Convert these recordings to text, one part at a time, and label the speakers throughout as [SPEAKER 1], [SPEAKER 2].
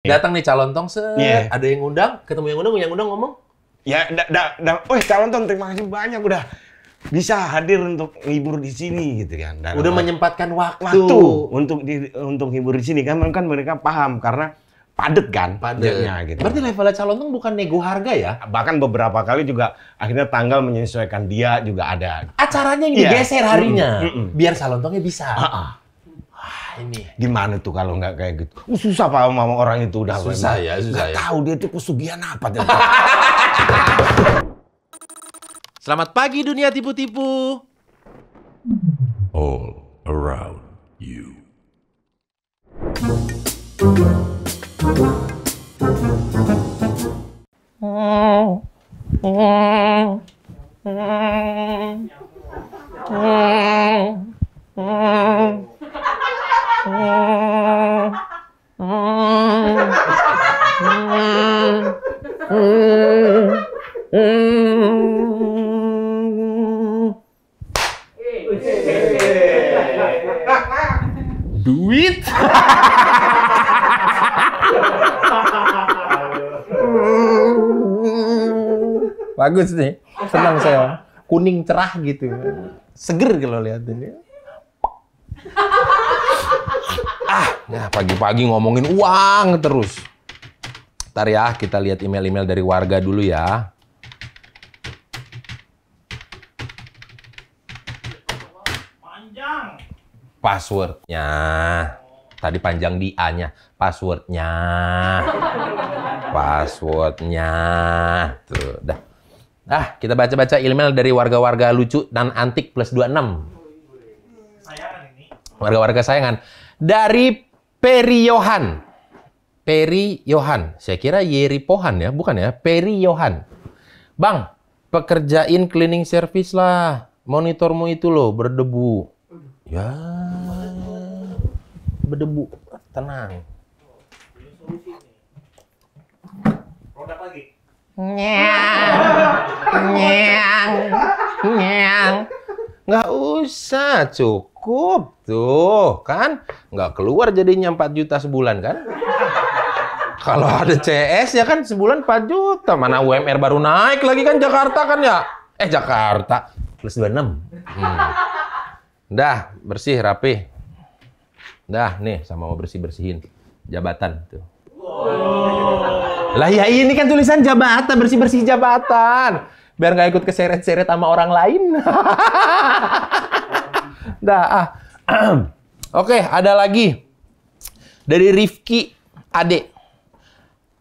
[SPEAKER 1] Datang nih calon tong, ada yang ngundang, ketemu yang undang ngomong.
[SPEAKER 2] Ya, calon tong terima kasih banyak udah bisa hadir untuk ngibur di sini gitu kan. Dan
[SPEAKER 1] udah menyempatkan waktu
[SPEAKER 2] untuk ngibur di sini kan mereka paham karena padet kan.
[SPEAKER 1] Padetnya gitu. Berarti levelnya calon tong bukan nego harga ya?
[SPEAKER 2] Bahkan beberapa kali juga akhirnya tanggal menyesuaikan dia juga ada.
[SPEAKER 1] Acaranya yang digeser harinya biar calon tongnya bisa. Ini
[SPEAKER 2] gimana tuh kalau nggak kayak gitu? Susah pak sama orang itu udah.
[SPEAKER 1] Susah ya.
[SPEAKER 2] Tahu dia tuh pesugihan apa.
[SPEAKER 1] Selamat pagi dunia tipu-tipu.
[SPEAKER 3] All around you.
[SPEAKER 1] Duit. Bagus nih. Senang saya. Kuning cerah gitu. Seger kalau lihat ini. Ya pagi-pagi ngomongin uang terus. Ntar ya, kita lihat email-email dari warga dulu ya. Passwordnya. Tadi panjang di A-nya. Passwordnya. Tuh, dah. Kita baca-baca email dari warga-warga lucu dan antik plus 26. Warga-warga sayangan. Dari Peri Yohan. Saya kira Yeri Pohan ya, bukan ya? Peri Yohan. Bang, pekerjain cleaning service lah. Monitormu itu loh, berdebu. Ya, berdebu. Tenang.
[SPEAKER 4] Produk lagi.
[SPEAKER 1] Nggak usah, cukup tuh kan. Nggak keluar jadinya 4 juta sebulan kan. Kalau ada CS ya kan sebulan 4 juta. Mana UMR baru naik lagi kan Jakarta kan ya. Jakarta plus 26. Dah, bersih, rapi. Dah, nih sama mau bersih-bersihin jabatan tuh. Lah ya ini kan tulisan jabatan, bersih-bersih jabatan. Biar nggak ikut keseret-seret sama orang lain. Dah, Oke, ada lagi. Dari Rifki Ade.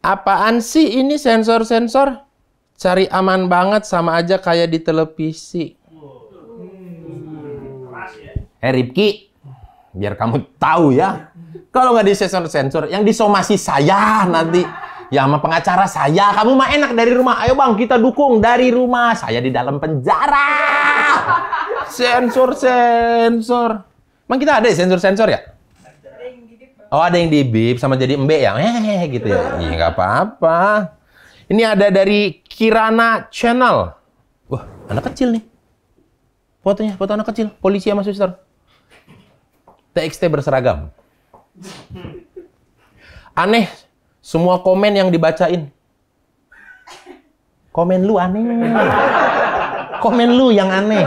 [SPEAKER 1] Apaan sih ini sensor-sensor? Cari aman banget sama aja kayak di televisi. Rifki, biar kamu tahu ya. Kalau nggak di sensor-sensor, yang disomasi saya nanti. Ya sama pengacara saya, kamu mah enak dari rumah. Ayo bang, kita dukung dari rumah. Saya di dalam penjara. Sensor. Emang kita ada sensor-sensor ya? Oh ada yang dibip sama jadi embe ya? Gitu ya? Iya nggak apa-apa. Ini ada dari Kirana Channel. Wah, anak kecil nih. Fotonya, foto anak kecil. Polisi sama suster. TXT berseragam. Aneh. Semua komen yang dibacain. Komen lu aneh. Komen lu yang aneh.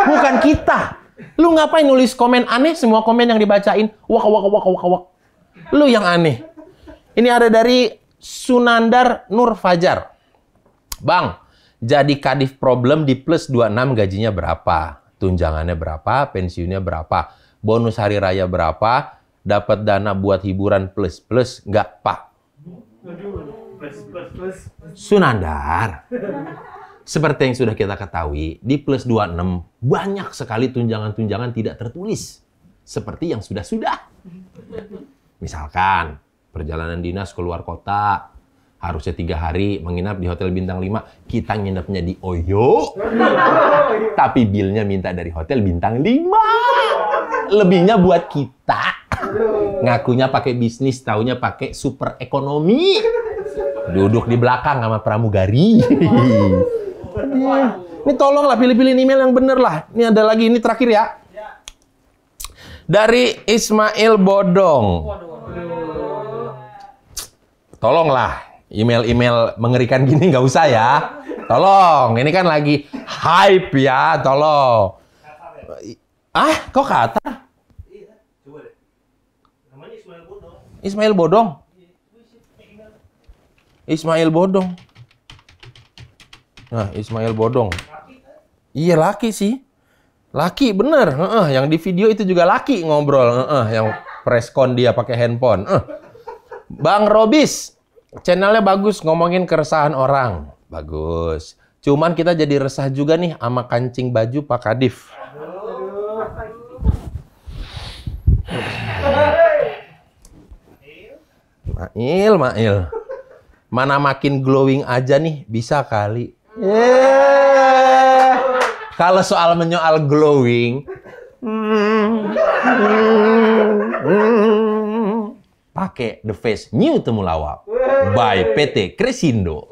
[SPEAKER 1] Bukan kita. Lu ngapain nulis komen aneh, semua komen yang dibacain. Wak. Lu yang aneh. Ini ada dari Sunandar Nur Fajar. Bang, jadi kadif problem di plus 26 gajinya berapa? Tunjangannya berapa? Pensiunnya berapa? Bonus hari raya berapa? Dapat dana buat hiburan plus nggak, Pak? Sunandar, seperti yang sudah kita ketahui, di plus 26 banyak sekali tunjangan-tunjangan tidak tertulis. Seperti yang sudah-sudah. Misalkan, perjalanan dinas keluar kota, harusnya 3 hari menginap di hotel bintang 5, kita nginepnya di Oyo. Tapi bilnya minta dari hotel bintang 5. Lebihnya buat kita. Ngakunya pakai bisnis, taunya pakai super ekonomi. Duduk di belakang sama pramugari. Ini tolonglah pilih-pilih email yang bener lah. Ini ada lagi, ini terakhir ya. Dari Ismail Bodong. tolonglah email-email mengerikan gini nggak usah ya. Tolong, ini kan lagi hype ya, tolong. Ah, kok kata?
[SPEAKER 4] Iya, coba deh. Namanya Ismail Bodong.
[SPEAKER 1] Ismail Bodong. Ismail Bodong. Nah, Ismail Bodong. Iya, laki sih. Laki, bener. Yang di video itu juga laki ngobrol. Yang preskon dia pakai handphone. Bang Robis, channelnya bagus, ngomongin keresahan orang. Bagus. Cuman kita jadi resah juga nih sama kancing baju Pak Kadif. Mail. Mana makin glowing aja nih, bisa kali. Kalau soal menyoal glowing, pakai The Face New Temulawak by PT Kresindo.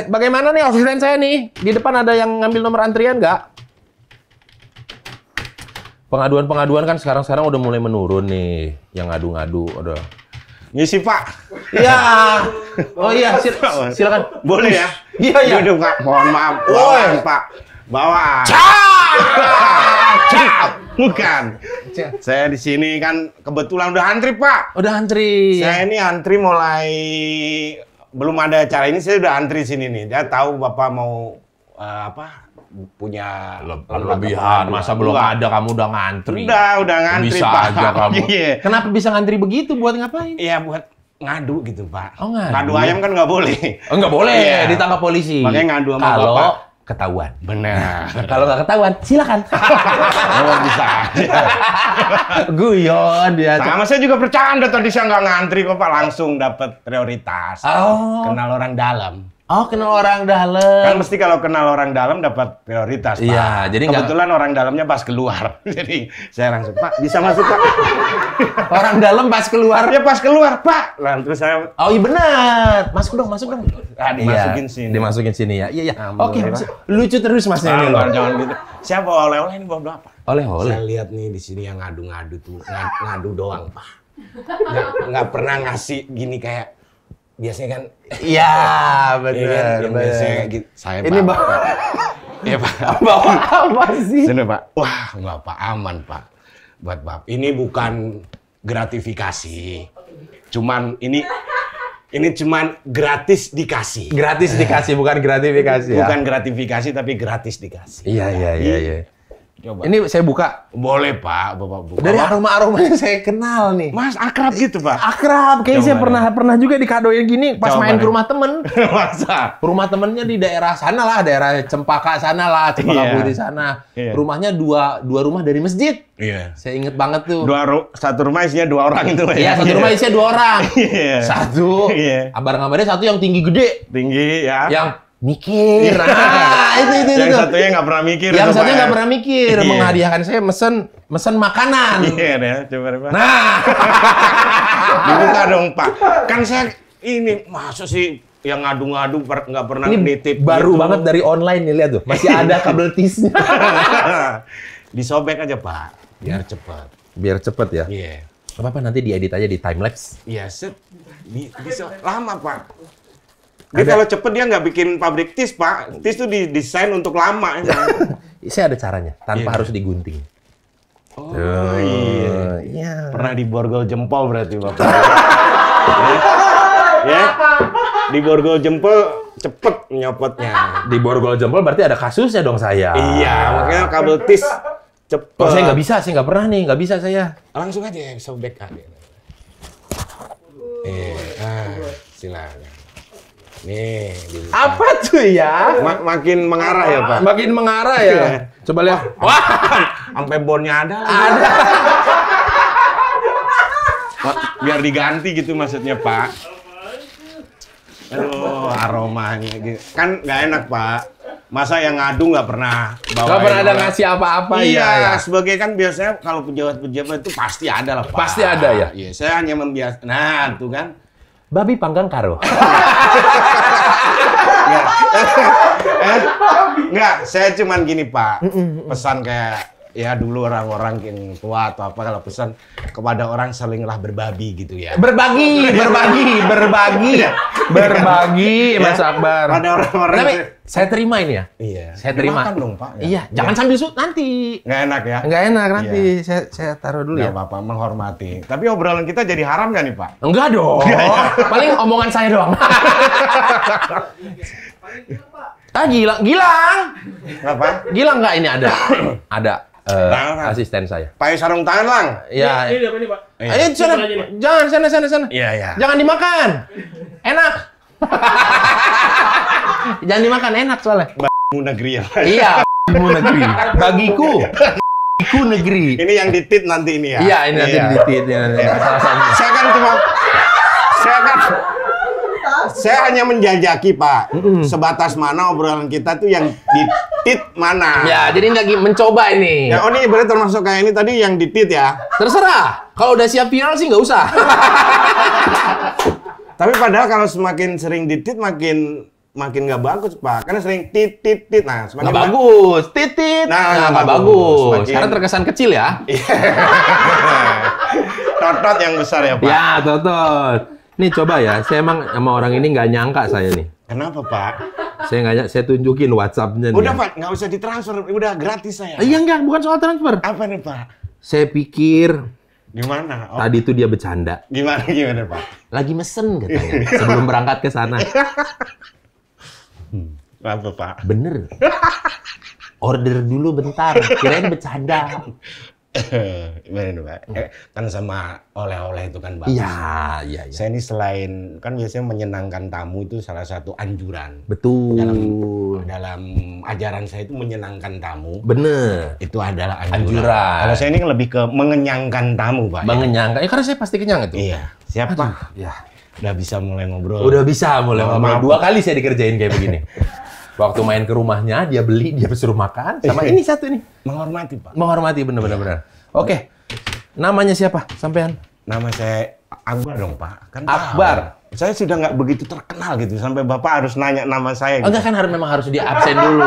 [SPEAKER 1] Bagaimana nih asisten saya nih? Di depan ada yang ngambil nomor antrian nggak? Pengaduan-pengaduan kan sekarang udah mulai menurun nih. Yang ngadu-ngadu udah.
[SPEAKER 2] Ngisi Pak.
[SPEAKER 1] Iya. Oh iya, silakan.
[SPEAKER 2] Boleh ya?
[SPEAKER 1] Iya.
[SPEAKER 2] Duduk Pak. Mohon maaf. Bawaan Pak. Bawaan. Bukan. Saya di sini kan kebetulan udah antri Pak.
[SPEAKER 1] Udah antri.
[SPEAKER 2] Saya ini antri mulai belum ada acara ini, saya udah antri sini nih. Dia tahu Bapak mau punya
[SPEAKER 1] Lebihan, masa belum ada kamu udah ngantri?
[SPEAKER 2] Udah ngantri
[SPEAKER 1] bisa
[SPEAKER 2] Pak.
[SPEAKER 1] Aja kamu.
[SPEAKER 2] Iya.
[SPEAKER 1] Kenapa bisa ngantri begitu? Buat ngapain?
[SPEAKER 2] Iya, buat ngadu gitu Pak.
[SPEAKER 1] Oh, ngadu.
[SPEAKER 2] Ngadu ayam kan nggak boleh.
[SPEAKER 1] Oh, nggak boleh,
[SPEAKER 2] Iya.
[SPEAKER 1] ditangkap polisi.
[SPEAKER 2] Makanya ngadu sama
[SPEAKER 1] Kalau
[SPEAKER 2] Bapak.
[SPEAKER 1] ketahuan.
[SPEAKER 2] Benar.
[SPEAKER 1] Kalau nggak ketahuan, silakan.
[SPEAKER 2] Oh, bisa aja.
[SPEAKER 1] Guyon dia.
[SPEAKER 2] Sama saya juga bercanda tadi, saya nggak ngantri kok Pak, langsung dapat prioritas.
[SPEAKER 1] Oh.
[SPEAKER 2] Kenal orang dalam.
[SPEAKER 1] Oh, kenal orang
[SPEAKER 2] Kan
[SPEAKER 1] dalam.
[SPEAKER 2] mesti kalau kenal orang dalam dapat prioritas, Pak.
[SPEAKER 1] Iya, jadi nggak-
[SPEAKER 2] kebetulan orang dalamnya pas keluar. Jadi saya langsung, Pak, bisa masuk, Pak.
[SPEAKER 1] Orang dalam pas keluar.
[SPEAKER 2] Ya pas keluar, Pak. Lah terus saya
[SPEAKER 1] Oh iya benar. Masuk dong.
[SPEAKER 2] dimasukin sini.
[SPEAKER 1] Dimasukin sini ya. Iya.
[SPEAKER 2] Alhamdulillah.
[SPEAKER 1] Oke, masuk. Lucu terus Mas ini loh.
[SPEAKER 2] Jangan gitu. Siapa oleh-oleh ini bawa apa?
[SPEAKER 1] Oleh-oleh.
[SPEAKER 2] Saya lihat nih di sini yang ngadu-ngadu tuh, ngadu doang, Pak. Nggak pernah ngasih gini kayak biasanya kan.
[SPEAKER 1] Iya,
[SPEAKER 2] Iya kan?
[SPEAKER 1] benar.
[SPEAKER 2] Yang biasanya kayak gitu. Saya
[SPEAKER 1] Ini
[SPEAKER 2] Pak.
[SPEAKER 1] bawa
[SPEAKER 2] Iya, Pak.
[SPEAKER 1] bawa apa sih?
[SPEAKER 2] Sini, Pak. Wah, nggak Pak, aman, Pak. Buat Bapak. Ini bukan gratifikasi. Cuman ini cuman gratis dikasih.
[SPEAKER 1] Gratis dikasih, bukan gratifikasi ya.
[SPEAKER 2] Bukan gratifikasi tapi gratis dikasih.
[SPEAKER 1] Iya.
[SPEAKER 2] Coba.
[SPEAKER 1] Ini saya buka.
[SPEAKER 2] Boleh, Pak. Bapak buka.
[SPEAKER 1] Dari aroma-aromanya saya kenal nih.
[SPEAKER 2] Mas akrab gitu, Pak.
[SPEAKER 1] Akrab, kayaknya saya
[SPEAKER 2] Coba
[SPEAKER 1] pernah juga dikadoin gini pas
[SPEAKER 2] Coba
[SPEAKER 1] main
[SPEAKER 2] deh.
[SPEAKER 1] ke rumah temen.
[SPEAKER 2] Masa?
[SPEAKER 1] Rumah temennya di daerah sana lah, daerah Cempaka sana lah, Cempaka
[SPEAKER 2] Iya.
[SPEAKER 1] Putih sana.
[SPEAKER 2] Iya.
[SPEAKER 1] Rumahnya dua rumah dari masjid.
[SPEAKER 2] Iya.
[SPEAKER 1] Saya inget banget tuh.
[SPEAKER 2] Satu rumah isinya 2 orang itu.
[SPEAKER 1] Iya, satu rumah isinya 2 orang.
[SPEAKER 2] Iya.
[SPEAKER 1] Satu,
[SPEAKER 2] Iya.
[SPEAKER 1] abang-abangnya satu yang tinggi gede,
[SPEAKER 2] Tinggi ya.
[SPEAKER 1] yang mikir. Itu.
[SPEAKER 2] Yang satunya nggak pernah mikir.
[SPEAKER 1] Yang
[SPEAKER 2] tuh,
[SPEAKER 1] satunya
[SPEAKER 2] Pak,
[SPEAKER 1] nggak
[SPEAKER 2] ya.
[SPEAKER 1] pernah mikir,
[SPEAKER 2] Iya.
[SPEAKER 1] menghadiahkan saya mesen makanan.
[SPEAKER 2] Iya deh, coba deh, Pak.
[SPEAKER 1] Nah,
[SPEAKER 2] Dibuka dong, Pak. Kan saya ini masa sih yang ngadu-ngadu nggak pernah
[SPEAKER 1] ini
[SPEAKER 2] nitip
[SPEAKER 1] baru
[SPEAKER 2] gitu.
[SPEAKER 1] banget dari online nih, lihat tuh. Masih ada kabel tisnya.
[SPEAKER 2] Disobek aja, Pak. Biar cepat.
[SPEAKER 1] Biar cepet ya.
[SPEAKER 2] Iya.
[SPEAKER 1] Apa-apa nanti diedit aja di timelapse.
[SPEAKER 2] Iya, set. Bisa lama, Pak. Dia kalau cepet dia nggak bikin pabrik tis, Pak. Tis tuh didesain untuk lama. Emang.
[SPEAKER 1] Saya ada caranya, tanpa
[SPEAKER 2] Iya.
[SPEAKER 1] harus digunting.
[SPEAKER 2] Oh iya.
[SPEAKER 1] Iya.
[SPEAKER 2] Pernah diborgol jempol berarti, Bapak. Ya. Diborgol jempol cepet nyopotnya.
[SPEAKER 1] Di borgol jempol berarti ada kasusnya dong saya.
[SPEAKER 2] Iya, makanya kabel tis cepet.
[SPEAKER 1] Oh, saya nggak bisa, saya nggak pernah nih, nggak bisa saya.
[SPEAKER 2] Langsung aja sobek aja. Silakan. Nih, dibuka.
[SPEAKER 1] Apa tuh ya?
[SPEAKER 2] Makin mengarah ya, Pak.
[SPEAKER 1] Makin mengarah ya.
[SPEAKER 2] Iya.
[SPEAKER 1] Coba lihat. Wah,
[SPEAKER 2] Sampai bonnya ada.
[SPEAKER 1] ada.
[SPEAKER 2] Biar diganti gitu maksudnya, Pak. Aduh, aromanya gitu. Kan nggak enak, Pak. Masa yang ngadu nggak pernah bawa.
[SPEAKER 1] Nggak pernah ada ngasih apa-apa
[SPEAKER 2] Iya,
[SPEAKER 1] ya.
[SPEAKER 2] sebagai kan biasanya kalau pejabat-pejabat itu pasti ada lah, Pak.
[SPEAKER 1] Pasti ada ya?
[SPEAKER 2] Iya, saya hanya membias. Nah, tuh kan.
[SPEAKER 1] Babi panggang karo.
[SPEAKER 2] Ya, Enggak, saya cuman gini Pak, pesan kayak ya dulu orang-orang yang tua atau apa kalau pesan kepada orang salinglah berbabi gitu ya.
[SPEAKER 1] Berbagi, Mas Akbar.
[SPEAKER 2] Pada orang-orang.
[SPEAKER 1] Tapi saya terima ini ya.
[SPEAKER 2] Iya.
[SPEAKER 1] Saya terima.
[SPEAKER 2] Dimakan dong Pak.
[SPEAKER 1] Iya, jangan sambil nanti.
[SPEAKER 2] Nggak enak ya?
[SPEAKER 1] Nggak enak nanti. Saya taruh dulu
[SPEAKER 2] Nggak
[SPEAKER 1] ya.
[SPEAKER 2] apa-apa, menghormati. Tapi obrolan kita jadi haram nggak nih Pak?
[SPEAKER 1] Enggak dong. Paling omongan saya doang. Gilang.
[SPEAKER 2] Apa?
[SPEAKER 1] Gilang nggak ini ada? Ada asisten saya.
[SPEAKER 2] Pakai sarung tangan lang.
[SPEAKER 1] Iya.
[SPEAKER 4] Ini apa nih, Pak?
[SPEAKER 1] Ayo sana. Jangan sana.
[SPEAKER 2] Iya iya.
[SPEAKER 1] Jangan dimakan. Enak. Jangan dimakan, enak soalnya.
[SPEAKER 2] Mu negeri ya.
[SPEAKER 1] Iya. Ilmu negeri. Bagiku negeri.
[SPEAKER 2] Ini yang ditit nanti ini ya.
[SPEAKER 1] Iya, ini nanti ditit.
[SPEAKER 2] Saya hanya menjajaki Pak, sebatas mana obrolan kita tuh yang ditit mana.
[SPEAKER 1] Ya, jadi nggak mencoba ini.
[SPEAKER 2] Ya, oh ini berarti termasuk kayak ini tadi yang ditit ya.
[SPEAKER 1] Terserah. Kalau udah siap viral sih nggak usah.
[SPEAKER 2] Tapi padahal kalau semakin sering ditit makin nggak bagus Pak. Karena sering tit. Nah, semakin
[SPEAKER 1] Nggak bagus. Titit.
[SPEAKER 2] Nah,
[SPEAKER 1] nggak
[SPEAKER 2] bagus.
[SPEAKER 1] bagus.
[SPEAKER 2] Semakin-
[SPEAKER 1] Karena terkesan kecil ya.
[SPEAKER 2] Totot yang besar ya Pak.
[SPEAKER 1] Ya, totot. Nih coba ya. Saya emang sama orang ini nggak nyangka saya nih.
[SPEAKER 2] Kenapa Pak?
[SPEAKER 1] Saya tunjukin WhatsApp-nya nih.
[SPEAKER 2] Udah Pak, nggak usah ditransfer, udah gratis saya.
[SPEAKER 1] Iya enggak, bukan soal transfer.
[SPEAKER 2] Apa nih Pak?
[SPEAKER 1] Saya pikir
[SPEAKER 2] Gimana? Oh,
[SPEAKER 1] tadi itu dia bercanda.
[SPEAKER 2] gimana Pak?
[SPEAKER 1] Lagi mesen katanya sebelum berangkat ke sana.
[SPEAKER 2] Apa Pak?
[SPEAKER 1] Bener. Order dulu bentar. Kirain bercanda.
[SPEAKER 2] Gimana nih Pak? Kan sama oleh-oleh itu kan Pak.
[SPEAKER 1] Iya.
[SPEAKER 2] Saya ini selain kan biasanya menyenangkan tamu itu salah satu anjuran.
[SPEAKER 1] Betul.
[SPEAKER 2] Dalam ajaran saya itu menyenangkan tamu.
[SPEAKER 1] Bener.
[SPEAKER 2] Itu adalah
[SPEAKER 1] Anjuran.
[SPEAKER 2] Kalau saya ini lebih ke mengenyangkan tamu Pak.
[SPEAKER 1] Mengenyangkan. Ya karena saya pasti kenyang itu.
[SPEAKER 2] Iya. Siap Pak?
[SPEAKER 1] Ya.
[SPEAKER 2] Udah bisa mulai ngobrol.
[SPEAKER 1] Udah bisa mulai
[SPEAKER 2] Oh,
[SPEAKER 1] ngomong.
[SPEAKER 2] maaf.
[SPEAKER 1] 2 kali saya dikerjain kayak begini. Waktu main ke rumahnya, dia beli, dia suruh makan. Sama ini satu nih.
[SPEAKER 2] Menghormati Pak.
[SPEAKER 1] Menghormati bener. Oke. Namanya siapa? Sampean?
[SPEAKER 2] Nama saya Akbar dong Pak. Kan
[SPEAKER 1] Akbar.
[SPEAKER 2] tahu. Saya sudah nggak begitu terkenal gitu sampai Bapak harus nanya nama saya. Gitu.
[SPEAKER 1] Enggak kan memang harus di absen dulu.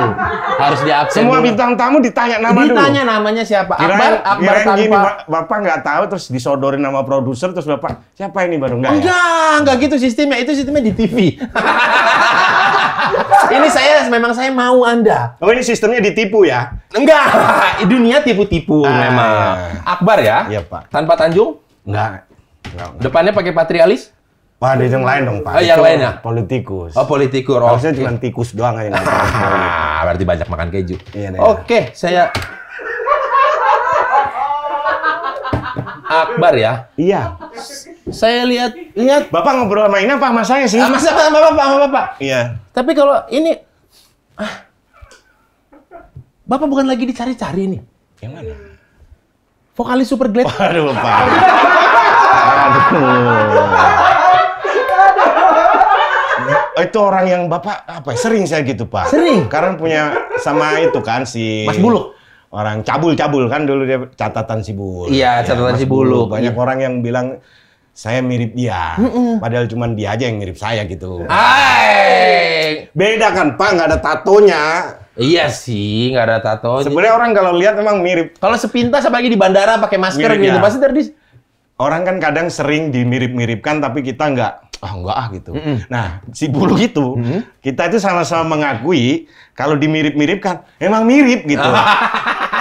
[SPEAKER 1] Harus di absen
[SPEAKER 2] Semua
[SPEAKER 1] dulu.
[SPEAKER 2] bintang tamu ditanya nama dulu.
[SPEAKER 1] Ditanya namanya siapa? Akbar
[SPEAKER 2] Kirain
[SPEAKER 1] tanpa.
[SPEAKER 2] gini, Bapak nggak tahu terus disodorin nama produser terus Bapak siapa ini baru nggak ya?
[SPEAKER 1] Enggak gitu sistemnya. Itu sistemnya di TV. Ini memang saya mau Anda.
[SPEAKER 2] Oh ini sistemnya ditipu ya?
[SPEAKER 1] Enggak, dunia tipu-tipu memang.
[SPEAKER 2] Iya.
[SPEAKER 1] Akbar ya?
[SPEAKER 2] Iya Pak.
[SPEAKER 1] Tanpa Tanjung?
[SPEAKER 2] Enggak.
[SPEAKER 1] Depannya pakai patrialis?
[SPEAKER 2] Wah, ada yang lain dong Pak.
[SPEAKER 1] Oh, yang
[SPEAKER 2] Itu
[SPEAKER 1] lainnya?
[SPEAKER 2] Politikus.
[SPEAKER 1] Oh, politikus.
[SPEAKER 2] Harusnya cuma tikus doang aja.
[SPEAKER 1] Berarti banyak makan keju.
[SPEAKER 2] Iya, deh.
[SPEAKER 1] Oke, saya Akbar ya.
[SPEAKER 2] Iya.
[SPEAKER 1] Saya lihat.
[SPEAKER 2] Bapak ngobrol sama ini apa sama saya sih?
[SPEAKER 1] Sama Bapak.
[SPEAKER 2] Iya.
[SPEAKER 1] Tapi kalau ini Bapak bukan lagi dicari-cari nih.
[SPEAKER 2] Yang mana?
[SPEAKER 1] Vokalis Superglad.
[SPEAKER 2] Aduh, Pak. Itu orang yang Bapak apa? Sering saya gitu, Pak.
[SPEAKER 1] Sering?
[SPEAKER 2] Karena punya sama itu kan si
[SPEAKER 1] Mas Buluk.
[SPEAKER 2] Orang cabul kan dulu dia catatan si Buluk.
[SPEAKER 1] Iya, catatan
[SPEAKER 2] Mas
[SPEAKER 1] si Buluk.
[SPEAKER 2] Banyak orang yang bilang saya mirip dia. Padahal cuma dia aja yang mirip saya gitu.
[SPEAKER 1] Hai.
[SPEAKER 2] Beda kan, Pak, nggak ada tatonya.
[SPEAKER 1] Iya sih, nggak ada tato.
[SPEAKER 2] Sebenarnya orang kalau lihat memang mirip.
[SPEAKER 1] Kalau sepintas apalagi di bandara pakai masker
[SPEAKER 2] Mirip,
[SPEAKER 1] gitu,
[SPEAKER 2] ya.
[SPEAKER 1] pasti terdis.
[SPEAKER 2] Orang kan kadang sering dimirip-miripkan tapi kita enggak gitu. Nah, si Buluk itu, kita itu sama-sama mengakui kalau dimirip-miripkan, emang mirip gitu.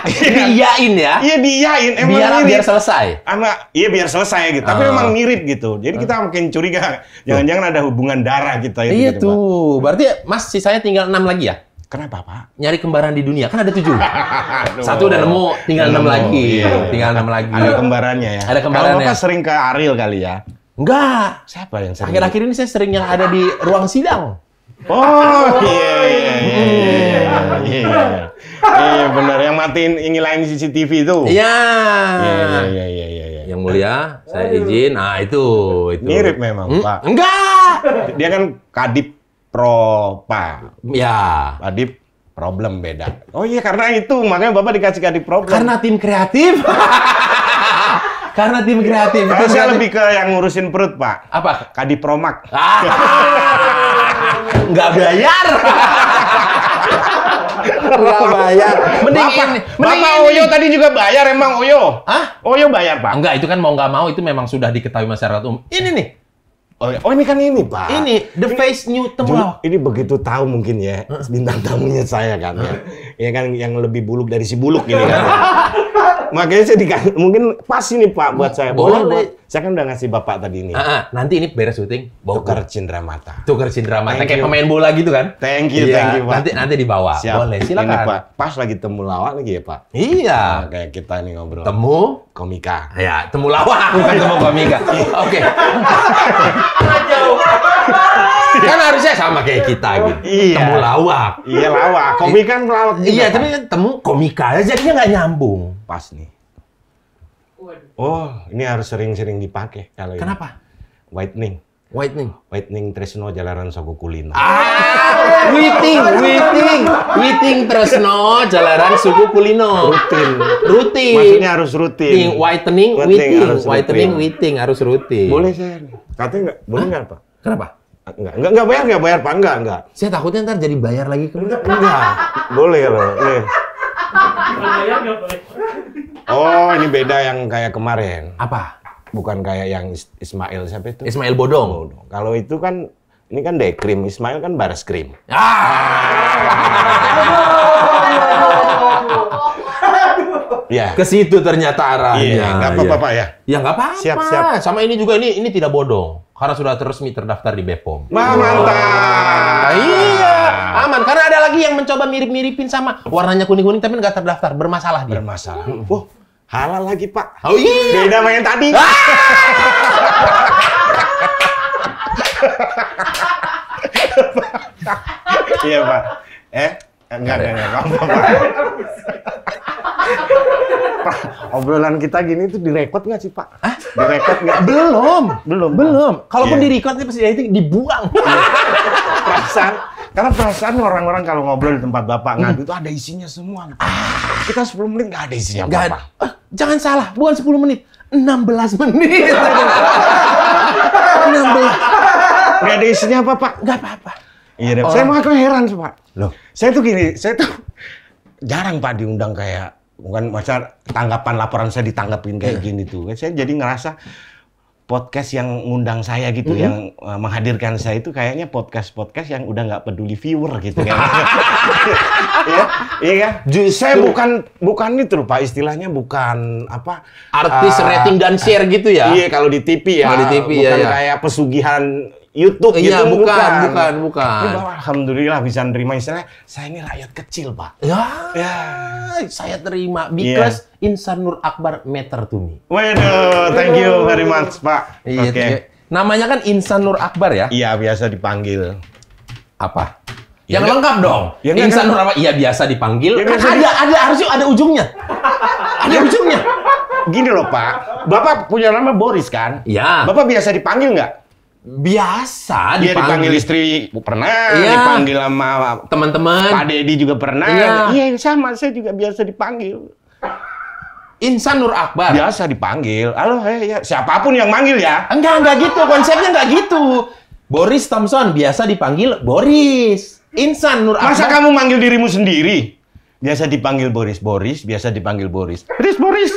[SPEAKER 1] Diiyain ya.
[SPEAKER 2] Iya diiyain, emang
[SPEAKER 1] Biar
[SPEAKER 2] mirip.
[SPEAKER 1] selesai.
[SPEAKER 2] Iya biar selesai gitu. Tapi emang mirip gitu. Jadi kita makin curiga, jangan-jangan ada hubungan darah kita itu.
[SPEAKER 1] Iya
[SPEAKER 2] gitu, Pak.
[SPEAKER 1] tuh. Berarti Mas sisanya tinggal 6 lagi ya?
[SPEAKER 2] Kenapa, Pak?
[SPEAKER 1] Nyari kembaran di dunia. Kan ada 7.
[SPEAKER 2] Aduh.
[SPEAKER 1] Satu udah nemu, tinggal 6 lagi.
[SPEAKER 2] Iya.
[SPEAKER 1] Tinggal 6 lagi.
[SPEAKER 2] Ada kembarannya ya.
[SPEAKER 1] Ada kembarannya.
[SPEAKER 2] Kalau Bapak sering ke Ariel kali ya.
[SPEAKER 1] Enggak.
[SPEAKER 2] Siapa yang sering?
[SPEAKER 1] Akhir-akhir ini saya sering yang ada di ruang sidang.
[SPEAKER 2] Oh, iya. Iya, benar. Yang matiin ngilangin CCTV itu.
[SPEAKER 1] Iya.
[SPEAKER 2] Iya.
[SPEAKER 1] Yang mulia, saya izin. Nah, itu.
[SPEAKER 2] Mirip memang, Pak.
[SPEAKER 1] Enggak.
[SPEAKER 2] Dia kan Kadip Propa.
[SPEAKER 1] Ya.
[SPEAKER 2] Kadip problem beda. Oh iya, karena itu makanya Bapak dikasih Kadip problem.
[SPEAKER 1] Karena tim kreatif. Karena tim kreatif.
[SPEAKER 2] Kalau
[SPEAKER 1] Tim
[SPEAKER 2] saya
[SPEAKER 1] kreatif.
[SPEAKER 2] lebih ke yang ngurusin perut, Pak.
[SPEAKER 1] Apa?
[SPEAKER 2] Kadip Promak.
[SPEAKER 1] Nggak bayar. Nggak bayar. Mending ini.
[SPEAKER 2] Bapak Oyo tadi juga bayar emang Oyo.
[SPEAKER 1] Hah?
[SPEAKER 2] Oyo bayar, Pak.
[SPEAKER 1] Enggak, itu kan mau nggak mau itu memang sudah diketahui masyarakat umum. Ini nih.
[SPEAKER 2] Oh ini kan ini, Pak.
[SPEAKER 1] Ini The Face New temulawak.
[SPEAKER 2] Ini begitu tahu mungkin ya bintang tamunya saya kan ya. Ya kan yang lebih buluk dari si buluk ini kan. Makanya saya mungkin pas ini Pak buat saya.
[SPEAKER 1] Boleh.
[SPEAKER 2] Saya kan udah ngasih Bapak tadi ini.
[SPEAKER 1] Nanti ini beres syuting, bawa
[SPEAKER 2] Tukar cindera mata.
[SPEAKER 1] tukar cindera mata
[SPEAKER 2] Thank
[SPEAKER 1] kayak
[SPEAKER 2] you.
[SPEAKER 1] pemain bola gitu kan?
[SPEAKER 2] Thank you,
[SPEAKER 1] Iya,
[SPEAKER 2] Pak.
[SPEAKER 1] nanti dibawa.
[SPEAKER 2] Siap.
[SPEAKER 1] Boleh, silakan.
[SPEAKER 2] Ini Pak, pas lagi temulawak lagi ya Pak.
[SPEAKER 1] Iya.
[SPEAKER 2] Nah, kayak kita nih ngobrol.
[SPEAKER 1] Temu
[SPEAKER 2] Komika.
[SPEAKER 1] ya, temu lawak bukan temu komika. Oke. Kan harusnya sama kayak kita gitu.
[SPEAKER 2] Iya.
[SPEAKER 1] Temu lawak.
[SPEAKER 2] Iya lawak. Komika kan lawak juga.
[SPEAKER 1] Iya,
[SPEAKER 2] Pak.
[SPEAKER 1] tapi kan temu komika jadinya nggak nyambung.
[SPEAKER 2] Pas nih. Oh, ini harus sering-sering dipakai kalau ini.
[SPEAKER 1] Kenapa?
[SPEAKER 2] Whitening.
[SPEAKER 1] Whitening.
[SPEAKER 2] Tresno Jalaran Soko Kulino.
[SPEAKER 1] Witing Tresno Jalaran Suku Kulino. Rutin.
[SPEAKER 2] Maksudnya harus rutin.
[SPEAKER 1] Whitening,
[SPEAKER 2] harus rutin.
[SPEAKER 1] witing harus rutin.
[SPEAKER 2] Boleh saya. Katanya nggak, boleh nggak Pak?
[SPEAKER 1] Kenapa?
[SPEAKER 2] Nggak bayar Pak, enggak.
[SPEAKER 1] Saya takutnya ntar jadi bayar lagi ke
[SPEAKER 2] Enggak. Boleh loh. Nih.
[SPEAKER 4] Bayar nggak boleh.
[SPEAKER 2] Oh, ini beda yang kayak kemarin.
[SPEAKER 1] Apa?
[SPEAKER 2] Bukan kayak yang Ismail siapa itu?
[SPEAKER 1] Ismail Bodong.
[SPEAKER 2] Kalau itu kan ini kan Dekrim, Ismail kan Baris Krim. Ya.
[SPEAKER 1] Ke situ ternyata arahnya.
[SPEAKER 2] Iya, nggak apa-apa Pak ya.
[SPEAKER 1] Ya nggak apa-apa.
[SPEAKER 2] Siap.
[SPEAKER 1] Sama ini juga ini tidak bodong karena sudah resmi terdaftar di BPOM.
[SPEAKER 2] Mantap.
[SPEAKER 1] Iya, aman karena ada lagi yang mencoba mirip-miripin sama warnanya kuning-kuning tapi nggak terdaftar, bermasalah dia.
[SPEAKER 2] Bermasalah. Oh, halal lagi Pak.
[SPEAKER 1] Oh iya.
[SPEAKER 2] Beda sama yang tadi. Iya Pak. Enggak apa-apa. Pak, obrolan kita gini tuh direkod nggak sih Pak?
[SPEAKER 1] Hah?
[SPEAKER 2] Direkod nggak?
[SPEAKER 1] Belum. Kalaupun
[SPEAKER 2] Iya.
[SPEAKER 1] di-record itu dibuang.
[SPEAKER 2] Perasaan orang-orang kalau ngobrol di tempat Bapak ngadu itu ada isinya semua. Kita 10 menit nggak ada isinya
[SPEAKER 1] Nggak
[SPEAKER 2] apa-apa.
[SPEAKER 1] ada. Jangan salah, bukan 10 menit. 16 menit. 16.
[SPEAKER 2] Nggak ada isinya apa Pak?
[SPEAKER 1] Nggak apa-apa.
[SPEAKER 2] Iya deh. Saya malah heran Pak. Loh, saya tuh jarang Pak diundang kayak bukan masa tanggapan laporan saya ditanggapin kayak gini tuh. Saya jadi ngerasa podcast yang ngundang saya gitu, yang menghadirkan saya itu kayaknya podcast yang udah nggak peduli viewer gitu kan. Iya kan? Saya bukan itu loh Pak, istilahnya bukan apa
[SPEAKER 1] Artis rating dan share gitu ya?
[SPEAKER 2] Iya kalau di TV ya.
[SPEAKER 1] Kalau di TV
[SPEAKER 2] bukan
[SPEAKER 1] ya.
[SPEAKER 2] kayak pesugihan YouTube
[SPEAKER 1] Iya,
[SPEAKER 2] gitu.
[SPEAKER 1] bukan.
[SPEAKER 2] Ini Bapak alhamdulillah bisa nerima istilahnya saya ini rakyat kecil Pak.
[SPEAKER 1] Ya,
[SPEAKER 2] Ya.
[SPEAKER 1] saya terima. Because Insan Nur Akbar matter to me.
[SPEAKER 2] Waduh, thank you very much Pak.
[SPEAKER 1] Iya,
[SPEAKER 2] Oke.
[SPEAKER 1] namanya kan Insan Nur Akbar ya?
[SPEAKER 2] Iya biasa dipanggil.
[SPEAKER 1] Apa?
[SPEAKER 2] Ya,
[SPEAKER 1] Yang
[SPEAKER 2] enggak.
[SPEAKER 1] lengkap dong.
[SPEAKER 2] Ya, enggak,
[SPEAKER 1] Insan
[SPEAKER 2] kan.
[SPEAKER 1] Nur Akbar, iya biasa dipanggil.
[SPEAKER 2] Ya,
[SPEAKER 1] Kan
[SPEAKER 2] biasa
[SPEAKER 1] harusnya ada ujungnya. Ada ujungnya.
[SPEAKER 2] Gini loh Pak, Bapak punya nama Boris kan?
[SPEAKER 1] Iya.
[SPEAKER 2] Bapak biasa dipanggil nggak?
[SPEAKER 1] Biasa
[SPEAKER 2] Dia dipanggil istri pernah,
[SPEAKER 1] Iya.
[SPEAKER 2] dipanggil sama
[SPEAKER 1] teman-teman.
[SPEAKER 2] Pak Deddy juga pernah.
[SPEAKER 1] Iya.
[SPEAKER 2] Sama, saya juga biasa dipanggil.
[SPEAKER 1] Insan Nur Akbar.
[SPEAKER 2] Biasa dipanggil. Halo, ya. Siapapun yang manggil ya.
[SPEAKER 1] Enggak gitu. Konsepnya enggak gitu. Boris Thompson biasa dipanggil Boris. Insan Nur Akbar.
[SPEAKER 2] Masa kamu manggil dirimu sendiri? Biasa dipanggil Boris, biasa dipanggil Boris. Boris.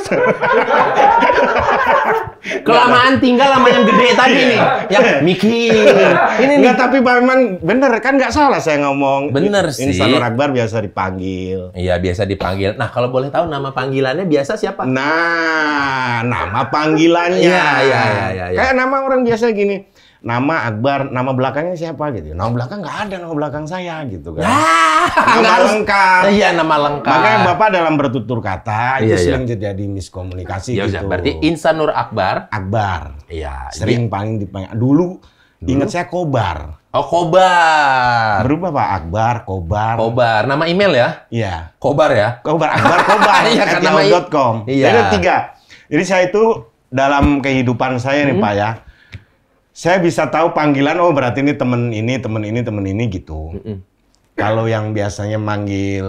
[SPEAKER 1] Kelamaan tinggal sama yang gede tadi nih. Yang mikir. Ini nih.
[SPEAKER 2] Enggak, tapi memang bener kan nggak salah saya ngomong.
[SPEAKER 1] Bener sih.
[SPEAKER 2] Insan Nur Akbar biasa dipanggil.
[SPEAKER 1] Iya, biasa dipanggil. Nah, kalau boleh tahu nama panggilannya biasa siapa?
[SPEAKER 2] Nah, nama panggilannya.
[SPEAKER 1] Iya.
[SPEAKER 2] Kayak nama orang biasa gini. Nama Akbar, nama belakangnya siapa gitu. Nama belakang nggak ada, nama belakang saya gitu kan. Nama lengkap.
[SPEAKER 1] Iya, nama lengkap.
[SPEAKER 2] Makanya Bapak dalam bertutur kata
[SPEAKER 1] Iya.
[SPEAKER 2] itu sering terjadi miskomunikasi
[SPEAKER 1] Ya
[SPEAKER 2] gitu.
[SPEAKER 1] udah, berarti Insan Nur Akbar.
[SPEAKER 2] Akbar.
[SPEAKER 1] Iya.
[SPEAKER 2] Sering paling dipanggil. Dulu ingat saya Kobar.
[SPEAKER 1] Oh, Kobar.
[SPEAKER 2] Berubah Pak, Akbar, Kobar.
[SPEAKER 1] Kobar. Nama email ya?
[SPEAKER 2] Iya.
[SPEAKER 1] Kobar ya?
[SPEAKER 2] Kobar, Akbar, Kobar.
[SPEAKER 1] Iya, kan nama
[SPEAKER 2] @yahoo.com.
[SPEAKER 1] Iya.
[SPEAKER 2] Jadi ada 3. Jadi saya itu dalam kehidupan saya nih Pak ya. Saya bisa tahu panggilan, oh berarti ini temen ini gitu. Kalau yang biasanya manggil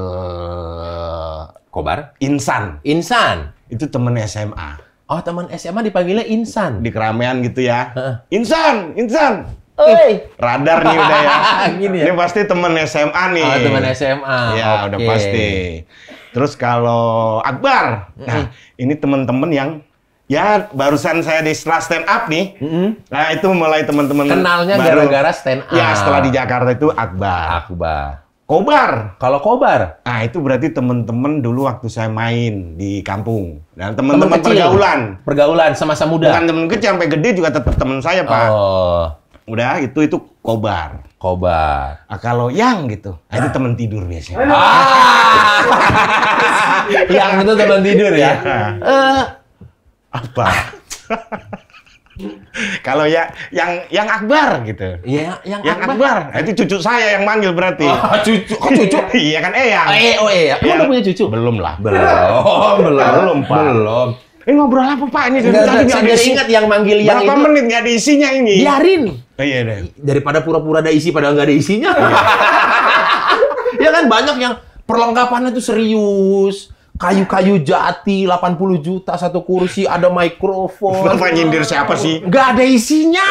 [SPEAKER 1] Kobar?
[SPEAKER 2] Insan,
[SPEAKER 1] Insan.
[SPEAKER 2] itu temen SMA.
[SPEAKER 1] Oh, teman SMA dipanggilnya Insan.
[SPEAKER 2] Di keramaian gitu ya.
[SPEAKER 1] Heeh.
[SPEAKER 2] Insan.
[SPEAKER 1] Oi.
[SPEAKER 2] Radar nih udah ya.
[SPEAKER 1] Gini ya?
[SPEAKER 2] Ini pasti temen SMA nih.
[SPEAKER 1] Oh, teman SMA.
[SPEAKER 2] Ya, udah
[SPEAKER 1] Oke.
[SPEAKER 2] pasti. Terus kalau Akbar, nah ini teman-teman yang ya barusan saya di setelah stand up nih. Nah itu mulai teman-teman
[SPEAKER 1] Kenalnya
[SPEAKER 2] baru.
[SPEAKER 1] gara-gara stand up.
[SPEAKER 2] Ya setelah di Jakarta itu Akbar.
[SPEAKER 1] Akbar.
[SPEAKER 2] Kobar.
[SPEAKER 1] Kalau Kobar?
[SPEAKER 2] Nah itu berarti teman-teman dulu waktu saya main di kampung. Dan teman-teman
[SPEAKER 1] kecil?
[SPEAKER 2] pergaulan.
[SPEAKER 1] Pergaulan semasa muda?
[SPEAKER 2] Bukan temen kecil, sampai gede juga tetap teman saya, Pak.
[SPEAKER 1] Oh,
[SPEAKER 2] Udah, itu Kobar.
[SPEAKER 1] Kobar.
[SPEAKER 2] Nah, kalau yang gitu, nah, itu teman tidur biasanya.
[SPEAKER 1] Yang itu teman tidur ya?
[SPEAKER 2] Apa? Kalau ya yang Akbar gitu.
[SPEAKER 1] Iya, yang
[SPEAKER 2] Yang Akbar. Nah, itu cucu saya yang manggil berarti.
[SPEAKER 1] Oh, cucu. Kok cucu?
[SPEAKER 2] Iya kan Eyang.
[SPEAKER 1] Iya. Kamu udah punya cucu?
[SPEAKER 2] Belum lah.
[SPEAKER 1] Belum,
[SPEAKER 2] Pak.
[SPEAKER 1] Belum.
[SPEAKER 2] Ini ngobrol apa, Pak? Ini dari
[SPEAKER 1] Enggak,
[SPEAKER 2] tadi nggak
[SPEAKER 1] saya
[SPEAKER 2] ada
[SPEAKER 1] jadi
[SPEAKER 2] isi.
[SPEAKER 1] ingat yang manggil yang
[SPEAKER 2] Berapa
[SPEAKER 1] itu.
[SPEAKER 2] menit nggak ada isinya ini?
[SPEAKER 1] Biarin.
[SPEAKER 2] Oh, iya deh.
[SPEAKER 1] Daripada pura-pura ada isi padahal nggak ada isinya. Ya kan banyak yang perlengkapannya tuh serius. Kayu-kayu jati, 80 juta satu kursi, ada mikrofon.
[SPEAKER 2] Bapak nyindir siapa sih?
[SPEAKER 1] Nggak ada isinya.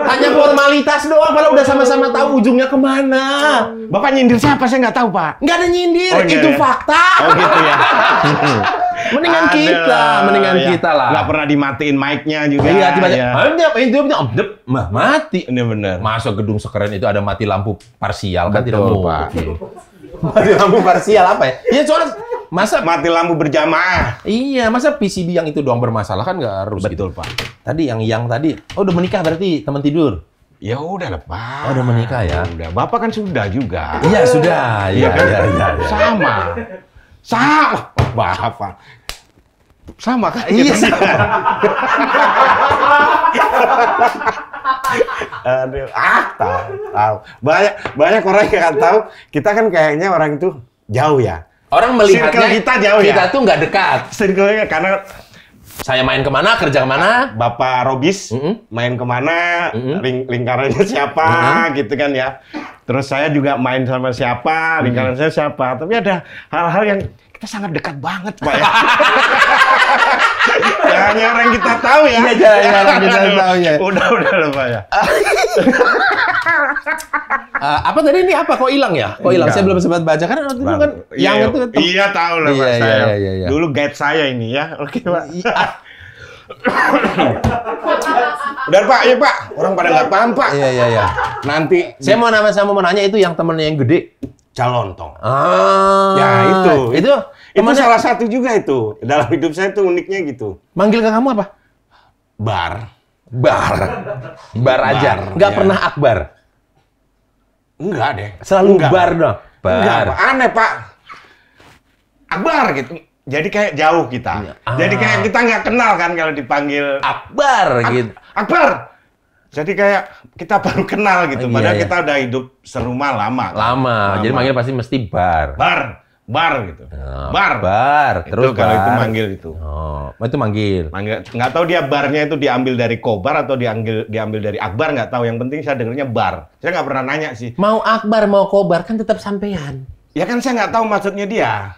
[SPEAKER 1] Hanya formalitas doang, kalau udah sama-sama tahu ujungnya kemana.
[SPEAKER 2] Bapak nyindir siapa? Saya nggak tahu, Pak.
[SPEAKER 1] Nggak ada nyindir,
[SPEAKER 2] Oh, nggak
[SPEAKER 1] itu
[SPEAKER 2] ada.
[SPEAKER 1] fakta.
[SPEAKER 2] Oh gitu ya.
[SPEAKER 1] Mendingan kita lah.
[SPEAKER 2] Nggak pernah dimatiin mic-nya juga.
[SPEAKER 1] Iya, tiba-tiba,
[SPEAKER 2] Ya.
[SPEAKER 1] mati.
[SPEAKER 2] Ini bener.
[SPEAKER 1] Masa gedung sekeren itu ada mati lampu parsial kan tidak
[SPEAKER 2] Betul,
[SPEAKER 1] mungkin. Mati lampu parsial apa ya? Iya soalnya masa
[SPEAKER 2] Mati lampu berjamaah.
[SPEAKER 1] iya masa PCB yang itu doang bermasalah kan nggak harus
[SPEAKER 2] Betul,
[SPEAKER 1] gitu.
[SPEAKER 2] Pak.
[SPEAKER 1] Tadi yang tadi, oh udah menikah berarti teman tidur.
[SPEAKER 2] Ya udah lah, Pak.
[SPEAKER 1] Oh, udah menikah ya?
[SPEAKER 2] Udah. Bapak kan sudah juga.
[SPEAKER 1] Iya sudah, iya.
[SPEAKER 2] Sama. Bapak. Sama kan?
[SPEAKER 1] Iya,
[SPEAKER 2] kita?
[SPEAKER 1] sama.
[SPEAKER 2] Aduh, tahu. Banyak orang yang nggak tahu. Kita kan kayaknya orang itu jauh ya.
[SPEAKER 1] Orang melihatnya
[SPEAKER 2] Circle kita jauh ya?
[SPEAKER 1] Kita tuh nggak dekat.
[SPEAKER 2] Circle-nya karena
[SPEAKER 1] Saya main kemana, kerja kemana?
[SPEAKER 2] Bapak Robis main kemana, lingkarannya siapa, gitu kan ya. Terus saya juga main sama siapa, lingkaran saya siapa. Tapi ada hal-hal yang kita sangat dekat banget, Pak ya. Hanya orang kita tahu ya.
[SPEAKER 1] Iya, jangan orang kita tahu ya.
[SPEAKER 2] Udah lah, Pak ya.
[SPEAKER 1] Apa tadi ini apa? Kok hilang ya? Kok hilang?
[SPEAKER 2] Enggak.
[SPEAKER 1] Saya belum sempat baca kan waktu itu kan yang itu kan.
[SPEAKER 2] Iya tahu lah, Pak.
[SPEAKER 1] Iya,
[SPEAKER 2] Saya
[SPEAKER 1] iya.
[SPEAKER 2] dulu guide saya ini ya. Oke, Pak. Udah, Pak. Iya, Pak. Orang pada nggak paham, Pak.
[SPEAKER 1] Iya.
[SPEAKER 2] Nanti
[SPEAKER 1] Saya mau nanya itu yang temennya yang gede.
[SPEAKER 2] Calontong.
[SPEAKER 1] Ah.
[SPEAKER 2] Ya, itu.
[SPEAKER 1] Itu
[SPEAKER 2] Itu
[SPEAKER 1] temennya
[SPEAKER 2] salah satu juga itu. Dalam hidup saya itu uniknya gitu.
[SPEAKER 1] manggil ke kamu apa?
[SPEAKER 2] Bar.
[SPEAKER 1] Bar aja.
[SPEAKER 2] Bar,
[SPEAKER 1] Nggak
[SPEAKER 2] ya.
[SPEAKER 1] pernah Akbar.
[SPEAKER 2] Enggak deh.
[SPEAKER 1] Selalu
[SPEAKER 2] Enggak.
[SPEAKER 1] bar dong.
[SPEAKER 2] Enggak,
[SPEAKER 1] Bar.
[SPEAKER 2] Pak. Aneh, Pak. Akbar gitu. Jadi kayak jauh kita.
[SPEAKER 1] Ah.
[SPEAKER 2] Jadi kayak kita nggak kenal kan kalau dipanggil
[SPEAKER 1] Akbar gitu.
[SPEAKER 2] Akbar. Jadi kayak kita baru kenal gitu.
[SPEAKER 1] Iya,
[SPEAKER 2] Padahal
[SPEAKER 1] iya.
[SPEAKER 2] kita udah hidup serumah lama. kan.
[SPEAKER 1] Lama. Jadi manggil pasti mesti bar.
[SPEAKER 2] Bar gitu.
[SPEAKER 1] Oh,
[SPEAKER 2] Bar.
[SPEAKER 1] Bar. Terus
[SPEAKER 2] Itu kalau itu
[SPEAKER 1] bar.
[SPEAKER 2] manggil itu.
[SPEAKER 1] Oh, itu manggil.
[SPEAKER 2] Manggil, nggak tahu dia barnya itu diambil dari Kobar atau diambil dari Akbar, nggak tahu. Yang penting saya dengernya bar. Saya nggak pernah nanya sih.
[SPEAKER 1] Mau Akbar, mau Kobar kan tetap sampean.
[SPEAKER 2] Ya kan saya nggak tahu maksudnya dia.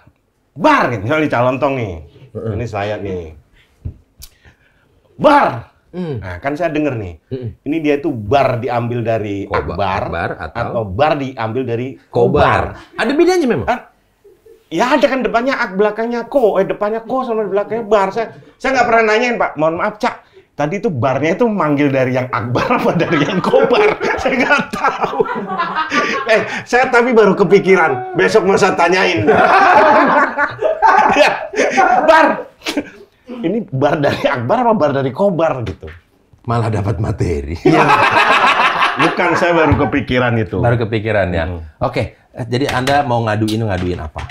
[SPEAKER 2] Bar gitu. Misalnya di Calontong nih. Ini saya nih. Bar. Nah, kan saya denger nih. Ini dia itu bar diambil dari
[SPEAKER 1] Kobar
[SPEAKER 2] Akbar
[SPEAKER 1] atau
[SPEAKER 2] bar diambil dari
[SPEAKER 1] Kobar. Ada bedanya memang?
[SPEAKER 2] Kan ya ada kan depannya ak, belakangnya ko. Depannya ko sama belakangnya bar. Saya nggak pernah nanyain, Pak. Mohon maaf, Cak. Tadi itu barnya itu manggil dari yang Akbar apa dari yang Kobar? Saya nggak tahu. Saya tapi baru kepikiran. Besok mau saya tanyain. Ya, bar. Ini bar dari Akbar apa bar dari Kobar gitu?
[SPEAKER 1] Malah dapat materi.
[SPEAKER 2] Bukan, saya baru kepikiran itu.
[SPEAKER 1] Baru kepikiran ya. Oke, jadi Anda mau ngaduin apa?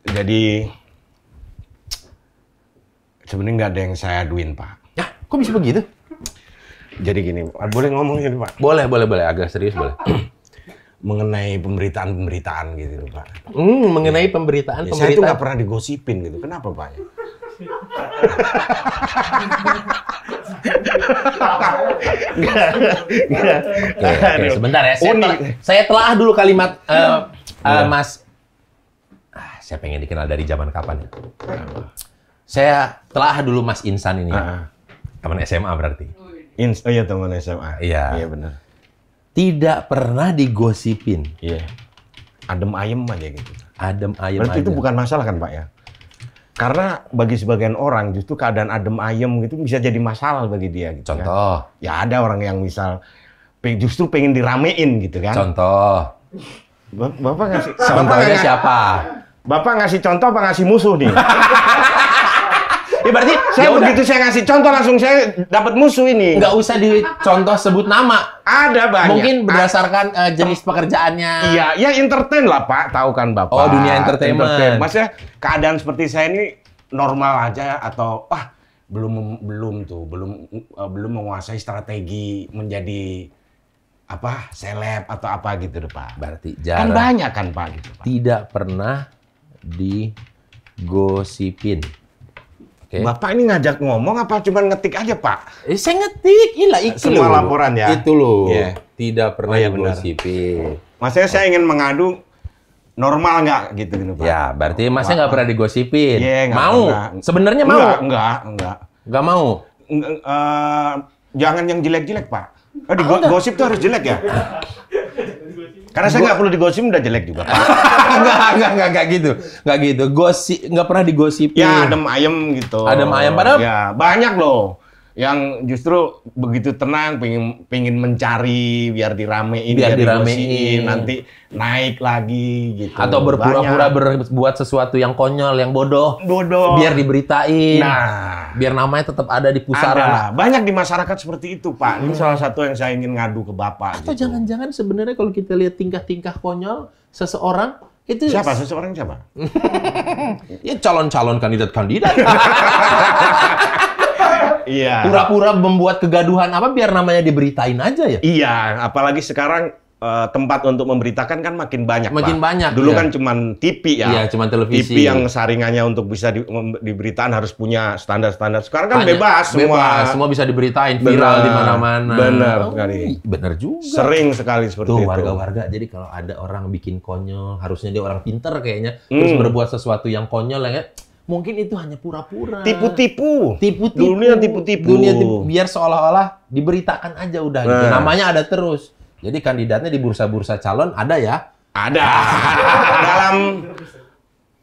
[SPEAKER 2] Jadi sebenarnya nggak ada yang saya aduin, Pak.
[SPEAKER 1] Ya, kok bisa begitu?
[SPEAKER 2] Jadi gini, boleh ngomong ini, Pak?
[SPEAKER 1] Boleh. Agak serius boleh.
[SPEAKER 2] Mengenai pemberitaan gitu, Pak.
[SPEAKER 1] Mengenai pemberitaan.
[SPEAKER 2] Saya itu nggak pernah digosipin gitu. Kenapa, Pak?
[SPEAKER 1] Oke, sebentar ya.
[SPEAKER 2] Unik.
[SPEAKER 1] Saya telah dulu kalimat Mas. Saya pengen dikenal dari zaman kapan ya? Saya telah dulu Mas Insan ini. Teman SMA berarti.
[SPEAKER 2] Oh iya, teman SMA.
[SPEAKER 1] Iya.
[SPEAKER 2] Iya benar.
[SPEAKER 1] Tidak pernah digosipin.
[SPEAKER 2] Iya. Adem ayem aja gitu.
[SPEAKER 1] Adem ayem
[SPEAKER 2] Berarti
[SPEAKER 1] aja.
[SPEAKER 2] itu bukan masalah kan Pak ya? Karena bagi sebagian orang justru keadaan adem ayem gitu bisa jadi masalah bagi dia. Gitu,
[SPEAKER 1] Contoh.
[SPEAKER 2] Kan? Ya ada orang yang misal justru pengen diramein gitu kan.
[SPEAKER 1] Contoh.
[SPEAKER 2] Bapak ngasih.
[SPEAKER 1] Contohnya siapa?
[SPEAKER 2] Bapak ngasih contoh apa ngasih musuh nih?
[SPEAKER 1] Ya berarti
[SPEAKER 2] Saya begitu saya ngasih contoh langsung saya dapat musuh ini.
[SPEAKER 1] nggak usah dicontoh sebut nama.
[SPEAKER 2] Ada banyak.
[SPEAKER 1] Mungkin berdasarkan jenis pekerjaannya.
[SPEAKER 2] Iya, ya entertain lah Pak, tahu kan Bapak.
[SPEAKER 1] Oh, dunia entertainment.
[SPEAKER 2] Maksudnya keadaan seperti saya ini normal aja atau belum menguasai strategi menjadi apa seleb atau apa gitu deh Pak.
[SPEAKER 1] Berarti
[SPEAKER 2] Kan
[SPEAKER 1] jarang.
[SPEAKER 2] banyak kan Pak gitu Pak.
[SPEAKER 1] Tidak pernah digosipin. Oke.
[SPEAKER 2] Bapak ini ngajak ngomong apa cuma ngetik aja Pak?
[SPEAKER 1] Saya ngetik, itu
[SPEAKER 2] Semua
[SPEAKER 1] loh.
[SPEAKER 2] laporan ya?
[SPEAKER 1] Itu loh.
[SPEAKER 2] Iya.
[SPEAKER 1] Tidak pernah
[SPEAKER 2] Oh, iya, benar.
[SPEAKER 1] digosipin.
[SPEAKER 2] Maksudnya saya ingin mengadu normal nggak gitu Pak?
[SPEAKER 1] Ya, berarti masnya nggak pernah digosipin.
[SPEAKER 2] Iya, nggak
[SPEAKER 1] mau?
[SPEAKER 2] pernah.
[SPEAKER 1] Sebenarnya mau?
[SPEAKER 2] Enggak.
[SPEAKER 1] Nggak mau?
[SPEAKER 2] Jangan yang jelek-jelek Pak. Gosip tuh harus jelek ya? Karena saya nggak perlu digosip udah jelek juga Pak.
[SPEAKER 1] Enggak gitu. Nggak gitu. Nggak pernah digosipin.
[SPEAKER 2] Ya adem ayem gitu.
[SPEAKER 1] Adem ayem, padahal-
[SPEAKER 2] Ya banyak loh yang justru begitu tenang pengen mencari biar diramein,
[SPEAKER 1] Biar
[SPEAKER 2] digosiin,
[SPEAKER 1] diramein.
[SPEAKER 2] nanti naik lagi gitu.
[SPEAKER 1] Atau berpura-pura
[SPEAKER 2] Banyak.
[SPEAKER 1] berbuat sesuatu yang konyol, yang bodoh.
[SPEAKER 2] bodoh.
[SPEAKER 1] Biar diberitain.
[SPEAKER 2] Nah,
[SPEAKER 1] Biar namanya tetap ada di pusaran.
[SPEAKER 2] ada. Banyak di masyarakat seperti itu Pak. Ini salah satu yang saya ingin ngadu ke Bapak.
[SPEAKER 1] Atau
[SPEAKER 2] gitu.
[SPEAKER 1] jangan-jangan sebenarnya kalau kita lihat tingkah-tingkah konyol seseorang itu
[SPEAKER 2] Siapa? Seseorang siapa?
[SPEAKER 1] ya calon-calon kandidat-kandidat.
[SPEAKER 2] Iya.
[SPEAKER 1] Pura-pura membuat kegaduhan apa biar namanya diberitain aja ya.
[SPEAKER 2] Iya, apalagi sekarang tempat untuk memberitakan kan makin banyak,
[SPEAKER 1] Makin
[SPEAKER 2] Pak.
[SPEAKER 1] banyak,
[SPEAKER 2] Dulu
[SPEAKER 1] iya.
[SPEAKER 2] kan cuman TV ya.
[SPEAKER 1] Iya, cuman televisi.
[SPEAKER 2] TV yang saringannya untuk bisa diberitaan harus punya standar-standar. Sekarang kan
[SPEAKER 1] Banyak.
[SPEAKER 2] bebas semua.
[SPEAKER 1] Semua bisa diberitain
[SPEAKER 2] Benar.
[SPEAKER 1] viral di mana-mana.
[SPEAKER 2] Benar
[SPEAKER 1] Oh,
[SPEAKER 2] sekali.
[SPEAKER 1] Benar juga.
[SPEAKER 2] Sering sekali seperti
[SPEAKER 1] Tuh
[SPEAKER 2] itu.
[SPEAKER 1] warga-warga, jadi kalau ada orang bikin konyol, harusnya dia orang pinter kayaknya, terus berbuat sesuatu yang konyol, ya, mungkin itu hanya pura-pura.
[SPEAKER 2] Tipu-tipu.
[SPEAKER 1] Tipu-tipu.
[SPEAKER 2] Dunia tipu-tipu.
[SPEAKER 1] Dunia tipu. Biar seolah-olah diberitakan aja udah gitu.
[SPEAKER 2] Nah.
[SPEAKER 1] Namanya ada terus. Jadi kandidatnya di bursa-bursa calon ada ya.
[SPEAKER 2] Ada. Dalam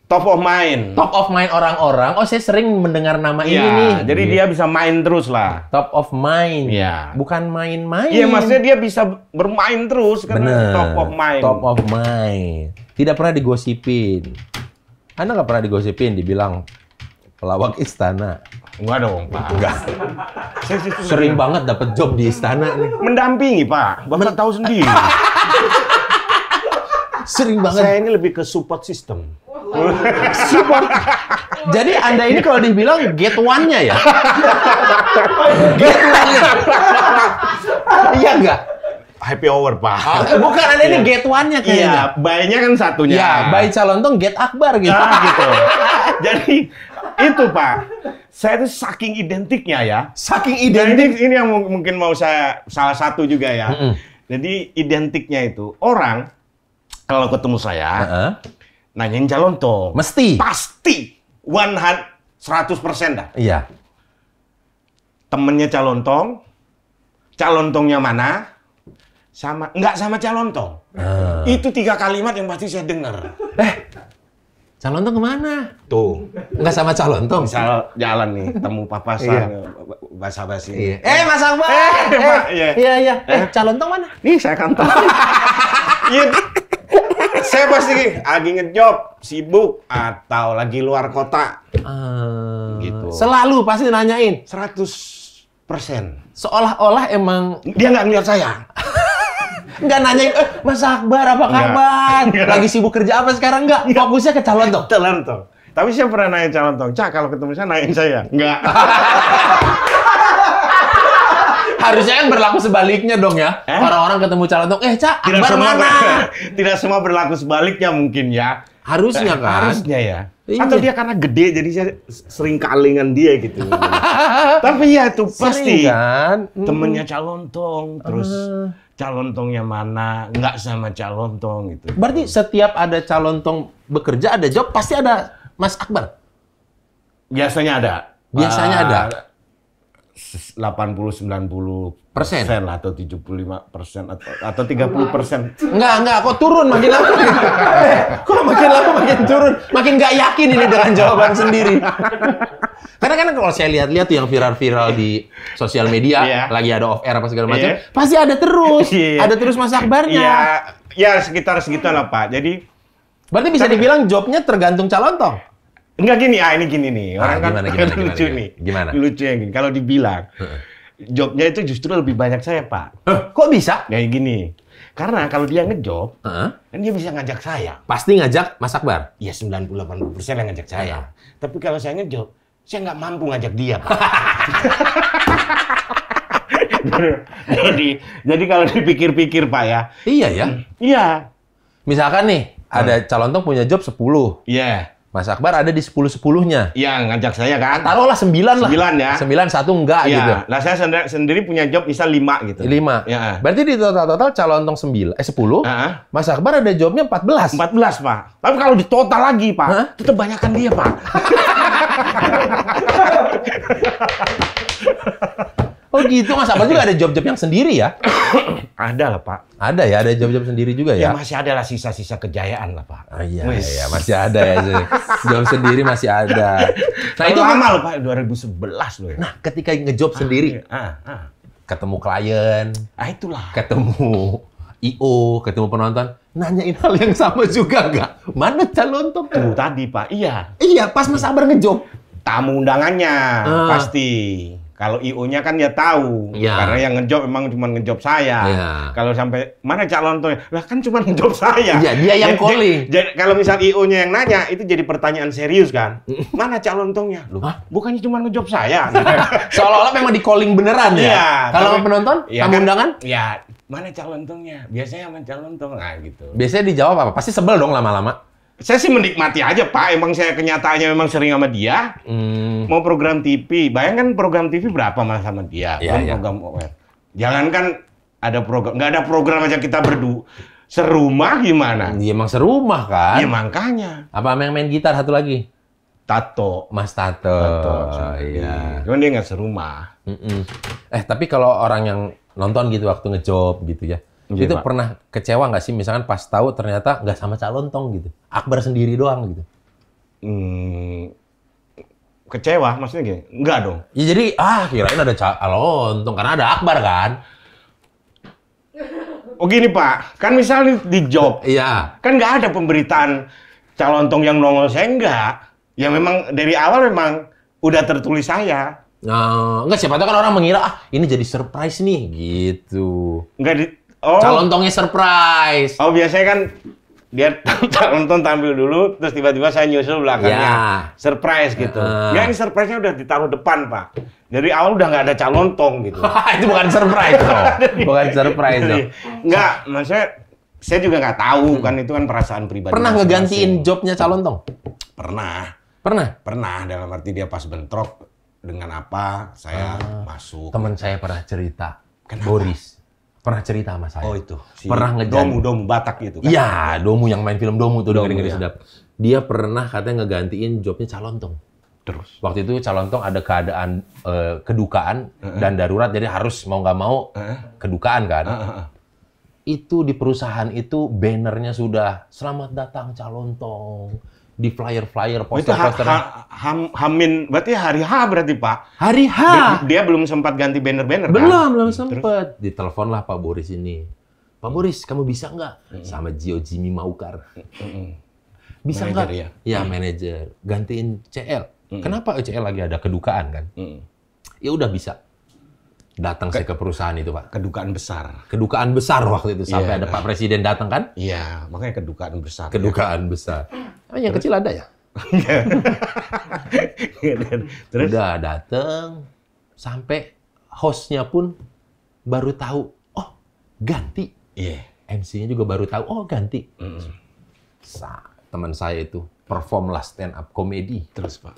[SPEAKER 2] top of mind.
[SPEAKER 1] Top of mind orang-orang. Oh, saya sering mendengar nama ini
[SPEAKER 2] Iya,
[SPEAKER 1] nih.
[SPEAKER 2] jadi dia bisa main terus lah.
[SPEAKER 1] Top of mind.
[SPEAKER 2] Iya.
[SPEAKER 1] Bukan main-main.
[SPEAKER 2] Iya, maksudnya dia bisa bermain terus karena
[SPEAKER 1] Bener.
[SPEAKER 2] top of mind.
[SPEAKER 1] Top of mind. Tidak pernah digosipin. Anda nggak pernah digosipin, dibilang pelawak istana.
[SPEAKER 2] Enggak dong, Pak. Enggak. Saya justru
[SPEAKER 1] Sering banget dapat job di istana nih.
[SPEAKER 2] mendampingi, Pak. Bapak tahu sendiri.
[SPEAKER 1] Sering banget.
[SPEAKER 2] Saya ini lebih ke support system.
[SPEAKER 1] Support. Jadi Anda ini kalau dibilang get one-nya ya? Get one-nya. Iya nggak?
[SPEAKER 2] Happy hour, Pak.
[SPEAKER 1] Bukan, Anda ini get one-nya kayaknya.
[SPEAKER 2] Iya, bayinya kan satunya.
[SPEAKER 1] Ya, bayi calon tuh get akbar gitu.
[SPEAKER 2] gitu. Jadi itu, Pak. Saya itu saking identiknya ya.
[SPEAKER 1] Saking
[SPEAKER 2] Dan
[SPEAKER 1] identik.
[SPEAKER 2] ini yang mungkin mau saya salah satu juga ya. Jadi identiknya itu orang kalau ketemu saya
[SPEAKER 1] Heeh.
[SPEAKER 2] nanyain calon tong.
[SPEAKER 1] Mesti.
[SPEAKER 2] Pasti 100% dah.
[SPEAKER 1] Iya.
[SPEAKER 2] Temennya calon tongnya mana? Nggak sama calon tong. Itu 3 kalimat yang pasti saya dengar.
[SPEAKER 1] Calon tuh kemana?
[SPEAKER 2] Tuh,
[SPEAKER 1] Nggak sama calon tuh.
[SPEAKER 2] misal jalan nih, temu papasan, basa-basi.
[SPEAKER 1] Iya. Mas Akbar.
[SPEAKER 2] Pak, iya.
[SPEAKER 1] Iya. Calon tuh mana?
[SPEAKER 2] Nih saya kantor. Iya. Saya pasti lagi ngejob, sibuk, atau lagi luar kota. Gitu.
[SPEAKER 1] Selalu pasti nanyain.
[SPEAKER 2] 100%.
[SPEAKER 1] Seolah-olah emang
[SPEAKER 2] Dia nggak ngeliat saya.
[SPEAKER 1] nggak nanyain, Mas Akbar apa kabar? Lagi sibuk kerja apa sekarang? Nggak, fokusnya ke calon tuh.
[SPEAKER 2] Calon tong. Tapi saya pernah nanya calon tong, Cak kalau ketemu saya nanyain saya. Nggak.
[SPEAKER 1] Harusnya kan berlaku sebaliknya dong ya. Orang-orang ketemu calon tuh, Cak,
[SPEAKER 2] Tidak
[SPEAKER 1] Akbar
[SPEAKER 2] semua,
[SPEAKER 1] mana?
[SPEAKER 2] tidak semua berlaku sebaliknya mungkin ya.
[SPEAKER 1] Harusnya kan.
[SPEAKER 2] Harusnya ya.
[SPEAKER 1] Iya.
[SPEAKER 2] Atau dia karena gede jadi saya sering kalingan dia gitu. Tapi ya itu pasti
[SPEAKER 1] Sering kan?
[SPEAKER 2] temennya calon tong, terus calon tongnya mana, nggak sama calon tong gitu.
[SPEAKER 1] Berarti setiap ada calon tong bekerja, ada job, pasti ada Mas Akbar.
[SPEAKER 2] Biasanya ada.
[SPEAKER 1] Biasanya ada.
[SPEAKER 2] 80-90% lah, atau 75% atau 30%.
[SPEAKER 1] Enggak, kok turun makin lama. Kok makin lama makin turun, makin nggak yakin ini dengan jawaban sendiri. Karena kan kalau saya lihat-lihat tuh yang viral-viral di sosial media, lagi ada off air apa segala macam, pasti ada terus, ada terus Mas Akbarnya.
[SPEAKER 2] Ya sekitar segitu lah Pak. Jadi
[SPEAKER 1] berarti bisa dibilang jobnya tergantung calon toh?
[SPEAKER 2] Enggak gini, ini gini nih. Orang
[SPEAKER 1] gimana,
[SPEAKER 2] lucu nih.
[SPEAKER 1] Gimana?
[SPEAKER 2] Lucunya gini, kalau dibilang jobnya itu justru lebih banyak saya, Pak.
[SPEAKER 1] Kok bisa?
[SPEAKER 2] Kayak gini. Karena kalau dia ngejob, kan dia bisa ngajak saya.
[SPEAKER 1] Pasti ngajak Mas Akbar?
[SPEAKER 2] Ya 90-80% yang ngajak saya. Tapi kalau saya ngejob, saya nggak mampu ngajak dia, Pak. jadi kalau dipikir-pikir, Pak ya.
[SPEAKER 1] Iya ya?
[SPEAKER 2] Iya.
[SPEAKER 1] Misalkan nih, ada calon tong punya job 10.
[SPEAKER 2] Iya.
[SPEAKER 1] Mas Akbar ada di 10-10-nya.
[SPEAKER 2] Iya, ngajak saya kan.
[SPEAKER 1] Taruhlah 9 lah.
[SPEAKER 2] 9 ya.
[SPEAKER 1] 9, 1 enggak
[SPEAKER 2] ya.
[SPEAKER 1] gitu.
[SPEAKER 2] Nah, saya sendiri punya job bisa 5 gitu.
[SPEAKER 1] 5.
[SPEAKER 2] Ya.
[SPEAKER 1] Berarti di total calon tong 10. Mas Akbar ada jobnya 14.
[SPEAKER 2] 14, Pak. Tapi kalau di total lagi, Pak, tetap banyakan dia, Pak.
[SPEAKER 1] Oh gitu, Mas Akbar juga ada job-job yang sendiri ya?
[SPEAKER 2] Ada lah, Pak.
[SPEAKER 1] Ada ya, ada job-job sendiri juga
[SPEAKER 2] Ya
[SPEAKER 1] ya?
[SPEAKER 2] masih ada lah sisa-sisa kejayaan lah, Pak.
[SPEAKER 1] Oh, iya, masih ada ya. Job sendiri masih ada.
[SPEAKER 2] Nah, itu lama loh, Pak. 2011 loh ya.
[SPEAKER 1] Nah, ketika ngejob sendiri, ketemu klien,
[SPEAKER 2] itulah.
[SPEAKER 1] ketemu IO, ketemu penonton, nanyain hal yang sama juga nggak? Mana calon tong?
[SPEAKER 2] Tuh tadi, Pak. Iya.
[SPEAKER 1] Iya, pas Mas Akbar ngejob.
[SPEAKER 2] Tamu undangannya, pasti. Kalau IO-nya kan dia tahu, karena yang ngejob memang cuma ngejob saya. Kalau sampai mana calon tongnya, lah kan cuma ngejob saya.
[SPEAKER 1] Iya, dia yang calling.
[SPEAKER 2] Jadi kalau misal IO-nya yang nanya, itu jadi pertanyaan serius kan? Mana calon tongnya? Loh, bukannya cuma ngejob saya.
[SPEAKER 1] Seolah-olah memang di calling beneran ya?
[SPEAKER 2] Iya.
[SPEAKER 1] Kalau penonton, tamu undangan?
[SPEAKER 2] Ya, mana calon tongnya? Biasanya sama calon tong, gitu.
[SPEAKER 1] Biasanya dijawab apa? Pasti sebel dong lama-lama.
[SPEAKER 2] Saya sih menikmati aja, Pak. Emang saya kenyataannya memang sering sama dia. Mau program TV, bayangkan program TV berapa mas sama dia. Program OR. Jangankan ada program, nggak ada program aja kita berdua. Serumah gimana?
[SPEAKER 1] Iya, emang serumah kan?
[SPEAKER 2] Iya, makanya.
[SPEAKER 1] Apa yang main gitar satu lagi?
[SPEAKER 2] Tato.
[SPEAKER 1] Mas Tato. Iya.
[SPEAKER 2] Cuman dia nggak serumah.
[SPEAKER 1] Tapi kalau orang yang nonton gitu waktu ngejob gitu ya, itu
[SPEAKER 2] Pak.
[SPEAKER 1] pernah kecewa nggak sih? Misalkan pas tahu ternyata nggak sama calon tong gitu, Akbar sendiri doang gitu.
[SPEAKER 2] Kecewa, maksudnya gini? Enggak dong.
[SPEAKER 1] Ya jadi kirain ada calon tong karena ada Akbar kan?
[SPEAKER 2] Oh gini Pak, kan misalnya di job,
[SPEAKER 1] Iya.
[SPEAKER 2] kan nggak ada pemberitaan calon tong yang nongol, saya enggak. Ya memang dari awal memang udah tertulis saya.
[SPEAKER 1] Enggak, siapa tahu kan orang mengira ini jadi surprise nih gitu.
[SPEAKER 2] Enggak di
[SPEAKER 1] Calon tongnya surprise.
[SPEAKER 2] Oh, biasanya kan dia calon tong tampil dulu, terus tiba-tiba saya nyusul belakangnya. Surprise gitu. Ya ini surprise-nya udah ditaruh depan, Pak. Dari awal udah nggak ada calon tong gitu.
[SPEAKER 1] Itu bukan surprise dong. Bukan surprise dong.
[SPEAKER 2] Enggak, maksudnya saya juga nggak tahu kan, itu kan perasaan pribadi.
[SPEAKER 1] Pernah ngegantiin jobnya calon tong?
[SPEAKER 2] Pernah, dalam arti dia pas bentrok dengan apa, saya masuk.
[SPEAKER 1] Teman saya pernah cerita.
[SPEAKER 2] Kenapa?
[SPEAKER 1] Boris. Pernah cerita sama saya.
[SPEAKER 2] Oh itu.
[SPEAKER 1] Pernah ngeganti.
[SPEAKER 2] Domu Batak gitu kan?
[SPEAKER 1] Iya, Domu yang main film Domu tuh dengerin
[SPEAKER 2] ya.
[SPEAKER 1] sedap. Dia pernah katanya ngegantiin jobnya calon tong.
[SPEAKER 2] Terus?
[SPEAKER 1] Waktu itu calon tong ada keadaan kedukaan dan darurat, jadi harus mau nggak mau kedukaan kan. Itu di perusahaan itu bannernya sudah selamat datang calon tong. Di flyer-flyer, poster-poster.
[SPEAKER 2] Hamin, berarti hari H berarti Pak?
[SPEAKER 1] Hari H.
[SPEAKER 2] Dia belum sempat ganti banner-banner kan?
[SPEAKER 1] Belum sempat. Diteleponlah Pak Boris ini. Pak Boris, kamu bisa nggak sama Jimmy Maukar? Bisa nggak?
[SPEAKER 2] Ya?
[SPEAKER 1] Ya, manajer. Gantiin CL. Kenapa CL lagi ada kedukaan kan? Ya udah bisa. Datang saya ke perusahaan itu Pak.
[SPEAKER 2] Kedukaan besar.
[SPEAKER 1] Kedukaan besar waktu itu. Sampai ada Pak Presiden datang kan?
[SPEAKER 2] Iya, makanya kedukaan besar.
[SPEAKER 1] Kedukaan besar. Yang kecil ada ya? Terus? Udah datang, sampai hostnya pun baru tahu, oh ganti.
[SPEAKER 2] Iya.
[SPEAKER 1] MC-nya juga baru tahu, oh ganti. Teman saya itu perform lah stand up comedy.
[SPEAKER 2] Terus Pak,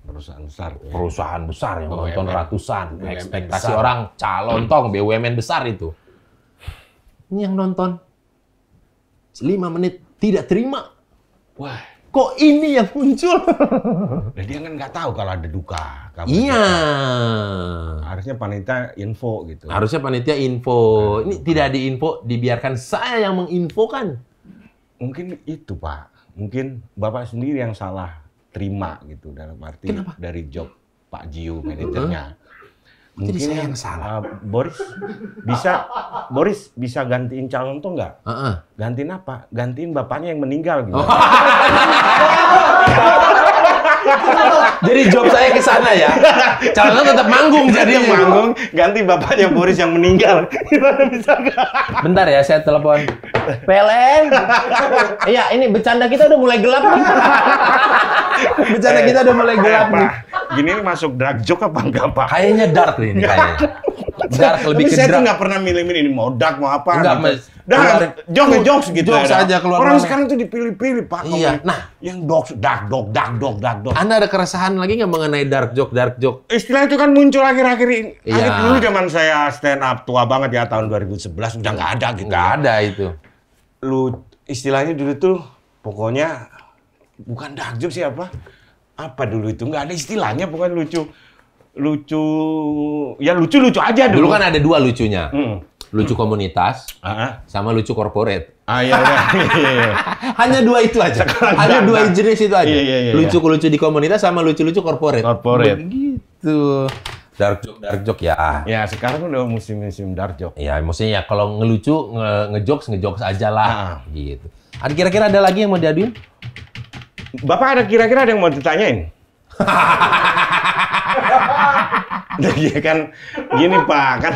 [SPEAKER 2] perusahaan besar. Ya.
[SPEAKER 1] Perusahaan besar yang nonton ratusan.
[SPEAKER 2] BUMN
[SPEAKER 1] Ekspektasi
[SPEAKER 2] besar.
[SPEAKER 1] orang calon tong, BUMN besar itu. Ini yang nonton 5 menit tidak terima.
[SPEAKER 2] Wah,
[SPEAKER 1] Kok ini yang muncul?
[SPEAKER 2] Dan dia kan nggak tahu kalau ada duka. kabar
[SPEAKER 1] Iya.
[SPEAKER 2] duka. Harusnya panitia info gitu.
[SPEAKER 1] Harusnya panitia info. Ini tidak diinfo, dibiarkan saya yang menginfokan.
[SPEAKER 2] Mungkin itu Pak. Mungkin Bapak sendiri yang salah terima gitu dalam arti
[SPEAKER 1] Kenapa?
[SPEAKER 2] dari job Pak Jiu manajernya.
[SPEAKER 1] Jadi
[SPEAKER 2] Mungkin
[SPEAKER 1] saya yang salah.
[SPEAKER 2] Boris bisa gantiin calon tuh nggak? Gantiin apa? Gantiin bapaknya yang meninggal gitu.
[SPEAKER 1] Jadi job saya ke sana ya. Calonnya tetap manggung
[SPEAKER 2] Jadi
[SPEAKER 1] jadinya.
[SPEAKER 2] manggung ganti bapaknya Boris yang meninggal. Gimana bisa nggak?
[SPEAKER 1] Bentar ya, saya telepon. PLN. Iya, ini bercanda kita udah mulai gelap nih. Bercanda kita udah mulai gelap nih.
[SPEAKER 2] Pak, gini ini masuk drag joke apa enggak Pak?
[SPEAKER 1] Kayaknya dark nih ini kayaknya. Dark lebih
[SPEAKER 2] Tapi
[SPEAKER 1] ke
[SPEAKER 2] saya tuh
[SPEAKER 1] dark.
[SPEAKER 2] nggak pernah milih-milih ini mau dark mau apa.
[SPEAKER 1] Enggak,
[SPEAKER 2] gitu.
[SPEAKER 1] Mas.
[SPEAKER 2] Dah,
[SPEAKER 1] Keluarin-
[SPEAKER 2] jokes gitu.
[SPEAKER 1] jokes
[SPEAKER 2] ada.
[SPEAKER 1] aja keluar
[SPEAKER 2] Orang
[SPEAKER 1] mana.
[SPEAKER 2] sekarang tuh dipilih-pilih Pak.
[SPEAKER 1] Iya,
[SPEAKER 2] Komen.
[SPEAKER 1] nah.
[SPEAKER 2] Yang dark dog.
[SPEAKER 1] Anda ada keresahan lagi nggak mengenai dark joke?
[SPEAKER 2] Istilah itu kan muncul akhir-akhir ini.
[SPEAKER 1] Iya.
[SPEAKER 2] Dulu zaman saya stand up tua banget ya tahun 2011 udah nggak ada gitu.
[SPEAKER 1] Nggak ada itu.
[SPEAKER 2] Lu istilahnya dulu tuh pokoknya bukan dark joke sih apa? Apa dulu itu nggak ada istilahnya bukan lucu aja dulu.
[SPEAKER 1] Dulu kan ada dua lucunya. Lucu komunitas
[SPEAKER 2] Ah,
[SPEAKER 1] sama lucu corporate.
[SPEAKER 2] iya.
[SPEAKER 1] Hanya dua itu aja. Hanya dua jenis itu aja.
[SPEAKER 2] Iya.
[SPEAKER 1] Lucu-lucu di komunitas sama lucu-lucu corporate.
[SPEAKER 2] Corporate.
[SPEAKER 1] Begitu. Dark joke ya.
[SPEAKER 2] Ya sekarang udah musim dark joke.
[SPEAKER 1] Ya, maksudnya ya kalau ngelucu, ngejokes aja lah.
[SPEAKER 2] Ah.
[SPEAKER 1] Gitu. Ada kira-kira ada lagi yang mau diaduin?
[SPEAKER 2] Bapak kira-kira ada yang mau ditanyain? Iya kan, gini Pak, kan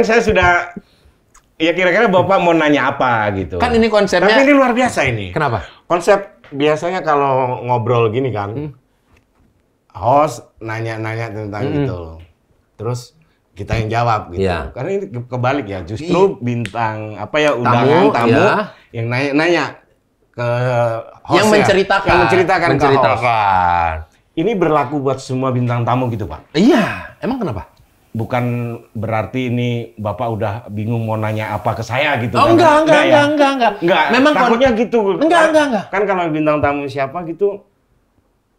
[SPEAKER 2] saya sudah, ya kira-kira Bapak mau nanya apa gitu.
[SPEAKER 1] Kan ini konsepnya.
[SPEAKER 2] Tapi ini luar biasa ini.
[SPEAKER 1] Kenapa?
[SPEAKER 2] Konsep biasanya kalau ngobrol gini kan, host nanya-nanya tentang gitu, terus kita yang jawab gitu.
[SPEAKER 1] Iya.
[SPEAKER 2] Karena ini kebalik ya, justru bintang undangan tamu
[SPEAKER 1] iya.
[SPEAKER 2] yang nanya-nanya ke host
[SPEAKER 1] Yang menceritakan.
[SPEAKER 2] Yang menceritakan ke host.
[SPEAKER 1] Menceritakan.
[SPEAKER 2] Ini berlaku buat semua bintang tamu gitu, Pak.
[SPEAKER 1] Iya, emang kenapa?
[SPEAKER 2] Bukan berarti ini Bapak udah bingung mau nanya apa ke saya gitu.
[SPEAKER 1] Oh,
[SPEAKER 2] kan?
[SPEAKER 1] enggak.
[SPEAKER 2] Enggak,
[SPEAKER 1] Memang
[SPEAKER 2] takutnya gitu.
[SPEAKER 1] Enggak.
[SPEAKER 2] Kan kalau bintang tamu siapa gitu,